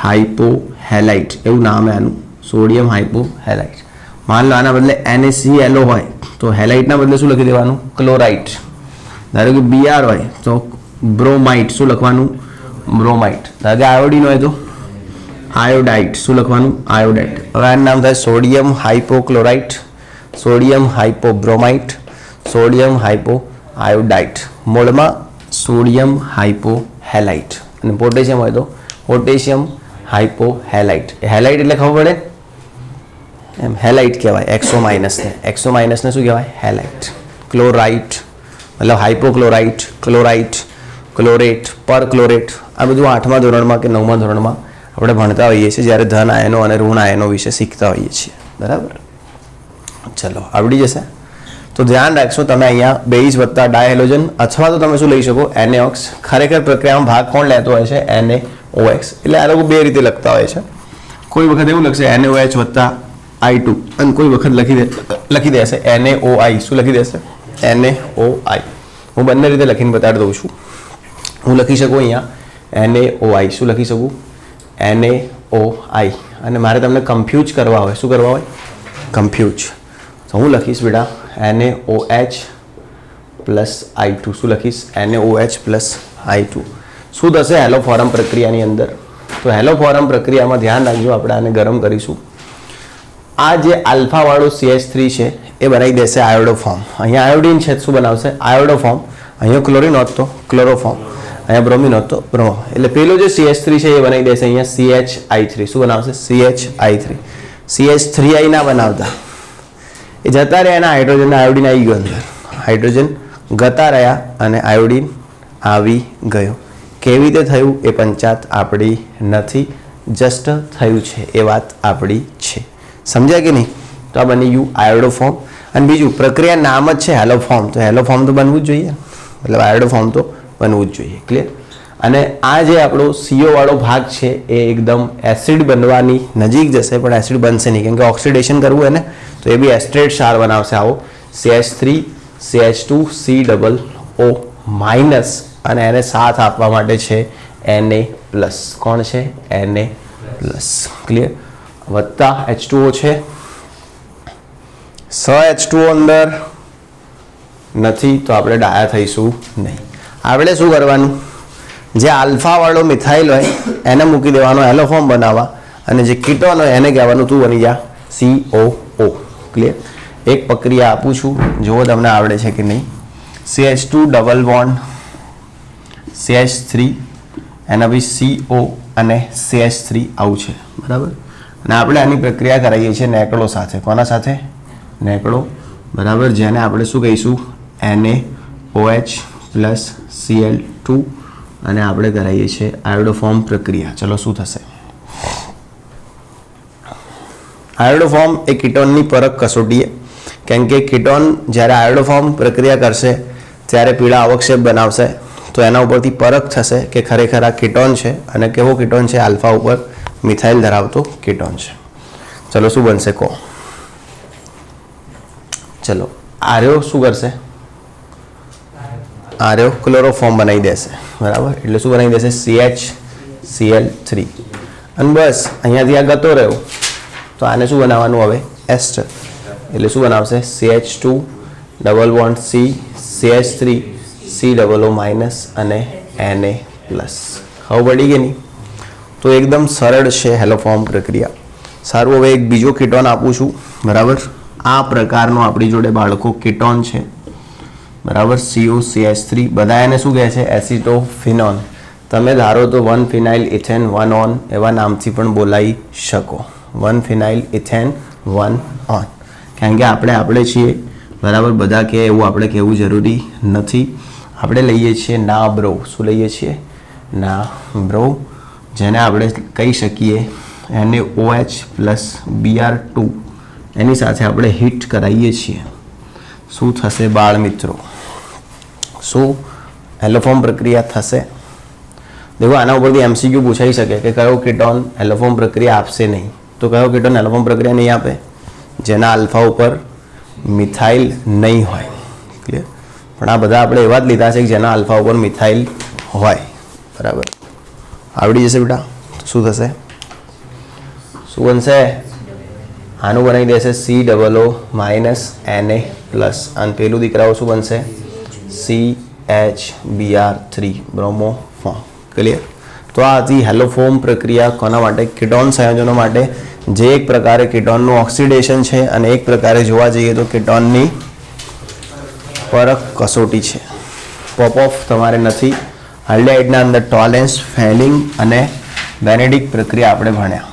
હાઇપોહેલાઇટ એવું નામ હે આનું, સોડિયમ હાઇપોહેલાઇટ. માન લો આના બદલે NaClO હોય તો હેલાઇટના બદલે શું લખી દેવાનું? ક્લોરાઇટ. ધારો કે Br હોય તો બ્રોમાઇટ. શું લખવાનું? બ્રોમાઇટ. ધારો કે આયોડિન હોય તો આયોડાઇટ. શું લખવાનું? આયોડાઇટ. હવે આનું નામ થાય sodium હાઇપોક્લોરાઇટ, sodium hypobromite, sodium hypo આયોડાઇટ. મોડમાં સોડિયમ હાઇપોહેલાઇટ. અને પોટેશિયમ હોય તો પોટેશિયમ હાઇપોહેલાઇટ. હેલાઇટ એટલે ખબર પડે એમ, હેલાઇટ કહેવાય XO માઇનસને. XO માઇનસને શું કહેવાય? હેલાઇટ. ક્લોરાઇટ મતલબ હાઇપોક્લોરાઇટ, ક્લોરાઇટ, ક્લોરેટ, પરક્લોરેટ, આ બધું 8મા ધોરણમાં કે 9મા ધોરણમાં આપણે ભણતા હોઈએ છીએ, જ્યારે ધન આયનો અને ઋણ આયનો વિશે શીખતા હોઈએ છીએ. બરાબર, ચલો આવડી જશે. તો ધ્યાન રાખશો તમે અહીંયા બેઝ વત્તા ડાયહેલોજન, અથવા તો તમે શું લઈ શકો? NaOX. ખરેખર પ્રક્રિયામાં ભાગ કોણ લેતો હોય છે? NaOX. એટલે આ લોકો બે રીતે લખતા હોય છે. કોઈ વખત એવું લખશે NaOH વત્તા I2 અને કોઈ વખત લખી દેશે NaOI. શું લખી દેશે? NaOI. હું બંને રીતે લખીને બતાડી દઉં છું. હું લખી શકું અહીંયા NaOI. શું લખી શકું? NaOI. અને મારે તમને કન્ફ્યુઝ કરવા હોય, શું કરવા હોય? કન્ફ્યુઝ. તો હું લખીશ બેટા NaOH પ્લસ I2. શું લખીશ? NaOH plus I2. શું થશે હેલોફોરમ પ્રક્રિયાની અંદર? તો હેલોફોરમ પ્રક્રિયામાં ધ્યાન રાખજો, આપણે આને ગરમ કરીશું. આ જે આલ્ફાવાળું CH3 છે એ બનાવી દેશે આયોડોફોર્મ. અહીંયા આયોડિન છે શું બનાવશે? આયોડોફોર્મ. અહીંયા ક્લોરિન હોત તો ક્લોરોફોર્મ, અહીંયા બ્રોમિન હોત તો બ્રોમો. એટલે પેલો જે CH3 છે એ બનાવી દેશે અહીંયા CHI3. શું બનાવશે? CHI3. CH3I ના બનાવતા, એ જતા રહ્યા એના હાઇડ્રોજન, આયોડિન આવી ગયો અંદર. હાઇડ્રોજન ગતા રહ્યા અને આયોડિન આવી ગયો. કેવી રીતે થયું એ પંચાત આપણી નથી, જસ્ટ થયું છે એ વાત આપણી છે. સમજ્યા કે નહીં? તો આ બની ગયું આયોડોફોર્મ. અને બીજું પ્રક્રિયા નામ જ છે હેલોફોર્મ, તો હેલોફોર્મ તો બનવું જ જોઈએ, મતલબ આયોડોફોર્મ તો બનવું જ જોઈએ. ક્લિયર? અને આ જે આપણો CO વાળો ભાગ છે એ એકદમ એસિડ બનવાની નજીક જશે, પણ એસિડ બનશે નહીં, કેમ કે ઓક્સિડેશન કરવું હોય ને, તો એ બી એસ્ટ્રેટ ક્ષાર બનાવશે. આવો CH3 CH2 COO માઇનસ, અને એને સાથ આપવા માટે છે Na પ્લસ. કોણ છે? Na plus. ક્લિયર? વત્તા H2O છે, H2O અંદર નથી તો આપણે ડાયા થઈશું નહીં. આપણે શું કરવાનું? જે આલ્ફા વાળો મિથાઇલ હોય એને મૂકી દેવાનો હેલોફોર્મ બનાવવા, અને જે કીટોન હોય એને કહેવાનું તું બની જા COO. ક્લિયર? એક પ્રક્રિયા આપું છું, જુઓ તમને આવડે છે કે નહીં. CH2 ડબલ બોન્ડ CH3 એના પછી CO અને CH3 આવું છે. બરાબર. અને આપણે આની પ્રક્રિયા કરાવીએ છીએ નેકળો સાથે. કોના સાથે? નેકળો. બરાબર. જેને આપણે શું કહીશું? NaOH પ્લસ Cl2, અને આપણે કરાવીએ છીએ આયોડોફોર્મ પ્રક્રિયા. ચલો શું થશે? આયોડોફોર્મ એ કીટોનની પરખ કસોટીએ, કેમ કે કીટોન જ્યારે આયોડોફોર્મ પ્રક્રિયા કરશે ત્યારે પીળા અવક્ષેપ બનાવશે, તો એના ઉપરથી પરખ થશે કે ખરેખર આ કીટોન છે, અને કેવો કીટોન છે? આલ્ફા ઉપર મિથાઇલ ધરાવતો કીટોન છે. ચલો શું બનશે કહો? ચલો આર્યો શું કરશે? આર્યો ક્લોરોફોર્મ બનાવી દેશે, બરાબર. એટલે શું બનાવી દેશે? CHCl3. અને બસ અહીંયાથી આ ગતો રહ્યો તો આને શું બનાવવાનું હવે? એસ્ટર. એટલે શું બનાવશે? CH2 double bond C, CH3 COO- અને Na+. હવે પડી ગઈ નહીં? તો એકદમ સરળ છે હેલોફોર્મ પ્રક્રિયા. સારું, હવે એક બીજો કીટોન આપું છું, બરાબર. આ પ્રકારનો આપણી જોડે બાળકો કીટોન છે, બરાબર. COCH3. બધા એને શું કહે છે? એસિટોફિનોન. તમે ધારો તો 1-phenyl ethane 1-on એવા નામથી પણ બોલાવી શકો. 1-phenyl ethane 1-on. કારણ કે આપણે છીએ, બરાબર. બધા કહે એવું આપણે કહેવું જરૂરી નથી. આપણે લઈએ છીએ નાબ્રો. શું લઈએ છીએ? નાબ્રો, જેને આપણે કહી શકીએ NaOH પ્લસ Br2. એની સાથે આપણે હીટ કરાવીએ છીએ. શું થશે બાળ મિત્રો? શું હેલોફોર્મ પ્રક્રિયા થશે? દેખો, આના ઉપરથી MCQ પૂછાઈ શકે કે કયો કીટોન હેલોફોર્મ પ્રક્રિયા આપશે નહીં. તો કયો કીટોન હેલોફોર્મ પ્રક્રિયા નહીં આપે? જેના આલ્ફા ઉપર મિથાઇલ નહીં હોય. ક્લિયર? પણ આ બધા આપણે એવા જ લીધા છે કે જેના આલ્ફા ઉપર મિથાઇલ હોય, બરાબર. આવડી જશે બેટા. શું થશે? શું બનશે? આનું બનાવી દેશે COO- Na+. અને પેલું દીકરાઓ શું બનશે? CHBr3 બ્રોમોફોર્મ. ક્લિયર? તો આ હતી હેલોફોર્મ પ્રક્રિયા. કોના માટે? કીટોન સંયોજનો માટે. જે એક પ્રકારે કીટોનનું ઓક્સિડેશન છે અને એક પ્રકારે જોવા જઈએ તો કીટોનની પરખ કસોટી છે. પોપ ઓફ તમારે નથી. આલ્ડિહાઇડના અંદર ટોલેન્સ, ફેલિંગ અને બેનેડિક પ્રક્રિયા આપણે ભણ્યા.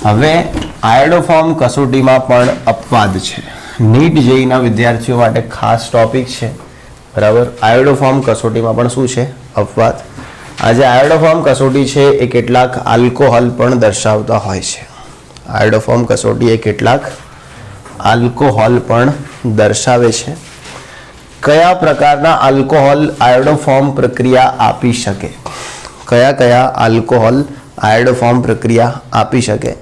હવે આયોડોફોર્મ કસોટીમાં પણ અપવાદ છે. નીટ જેઈના વિદ્યાર્થીઓ માટે ખાસ ટોપિક છે, બરાબર. આયોડોફોર્મ કસોટીમાં પણ શું છે? અપવાદ. આ જે આયોડોફોર્મ કસોટી છે એ કેટલાક આલ્કોહોલ પણ દર્શાવતા હોય છે. આયોડોફોર્મ કસોટી એ કેટલાક આલ્કોહોલ પણ દર્શાવે છે. કયા પ્રકારના આલ્કોહોલ આયોડોફોર્મ પ્રક્રિયા આપી શકે? કયા આલ્કોહોલ આયોડોફોર્મ પ્રક્રિયા આપી શકે?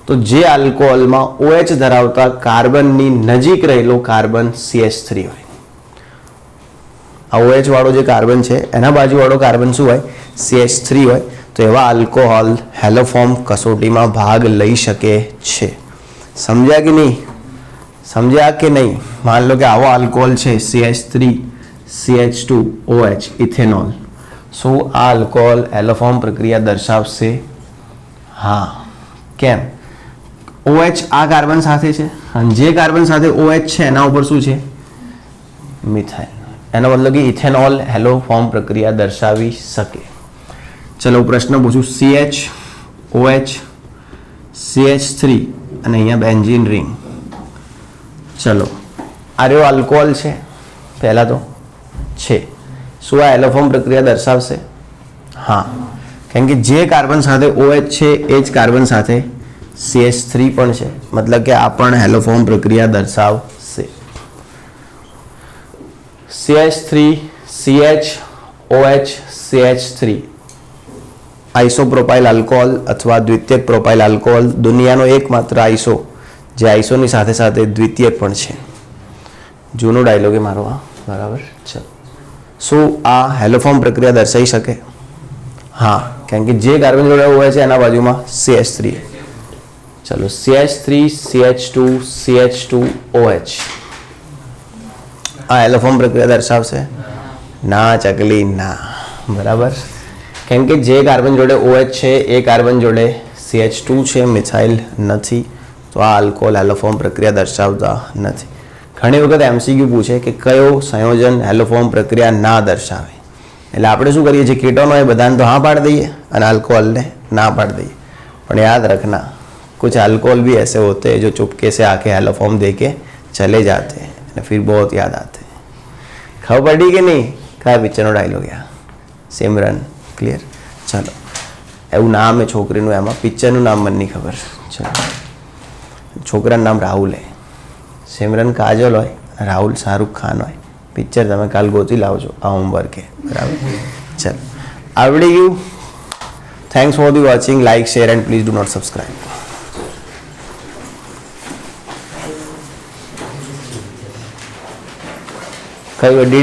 તો જે આલ્કોહોલમાં OH ધરાવતા કાર્બનની નજીક રહેલો કાર્બન CH3 હોય. આ OH વાળો જે કાર્બન છે એના બાજુવાળો કાર્બન શું હોય? CH3 હોય. તો એવા આલ્કોહોલ હેલોફોર્મ કસોટીમાં ભાગ લઈ શકે છે. સમજ્યા કે નહીં? સમજ્યા કે નહીં? માન લો કે આવો આલ્કોહોલ છે CH3 CH2OH ઇથેનોલ. શું આ આલ્કોહોલ હેલોફોર્મ પ્રક્રિયા દર્શાવશે? હા. કેમ? OH આ કાર્બન સાથે છે અને જે કાર્બન સાથે OH છે એના ઉપર શું છે? મિથાઇલ. એનો મતલબ કે ઇથેનોલ હેલોફોર્મ પ્રક્રિયા દર્શાવી શકે. ચલો પ્રશ્ન પૂછું. CHOH CH3 અને અહીંયા બેન્ઝીન રિંગ. ચલો, આ રહ્યો આલ્કોહોલ છે પહેલાં તો છે. શું આ હેલોફોર્મ પ્રક્રિયા દર્શાવશે? હા. કારણ કે જે કાર્બન સાથે OH છે એ જ કાર્બન સાથે CH3 પણ છે. મતલબ કે આ પણ હેલોફોર્મ પ્રક્રિયા દર્શાવશે. CH3 CHOH CH3 આઇસોપ્રોપાઇલ આલ્કોહોલ અથવા દ્વિતીયક પ્રોપાઇલ આલ્કોહોલ. દુનિયાનો એકમાત્ર આઇસો જે આઇસોની સાથે સાથે દ્વિતીયક પણ છે. જૂનો ડાયલોગ એ મારો આ, બરાબર. ચલો, શું આ હેલોફોર્મ પ્રક્રિયા દર્શાવી શકે? હા. કારણ કે જે કાર્બન જોડે હોય છે એના બાજુમાં CH3. ચલો, CH3 CH2 CH2OH આ હેલોફોર્મ પ્રક્રિયા દર્શાવશે? ના ચકલી, ના. બરાબર. કેમ કે જે કાર્બન જોડે OH છે એ કાર્બન જોડે CH2 છે, મિથાઇલ નથી. તો આ આલ્કોહોલ હેલોફોર્મ પ્રક્રિયા દર્શાવતા નથી. ઘણી વખત MCQ પૂછે કે કયો સંયોજન હેલોફોર્મ પ્રક્રિયા ના દર્શાવે. એટલે આપણે શું કરીએ છીએ? કીટોનો એ બધાને તો હા પાડી દઈએ અને આલ્કોહોલને ના પાડી દઈએ. પણ યાદ રખના, कुछ अल्कोहल भी ऐसे होते हैं जो चुपके से आके हेलोफॉर्म दे के चले जाते हैं और फिर बहुत याद आते हैं. खबर पड़ी कि नहीं? क्या पिक्चरનો ડાયલોગ યાર? સિમરન. ક્લિયર? ચાલો, એવું નામ એ છોકરીનું, એમાં પિક્ચરનું નામ મને નહીં ખબર. ચાલો, છોકરાનું નામ રાહુલ હે. સિમરન કાજલ હોય, રાહુલ શાહરુખ ખાન હોય. પિક્ચર તમે કાલ ગોતી લાવજો, આ હોમવર્ક હે, બરાબર? ચાલો, આવડી ગયું? Thanks for the watching. Like, share and please do not subscribe. કઈ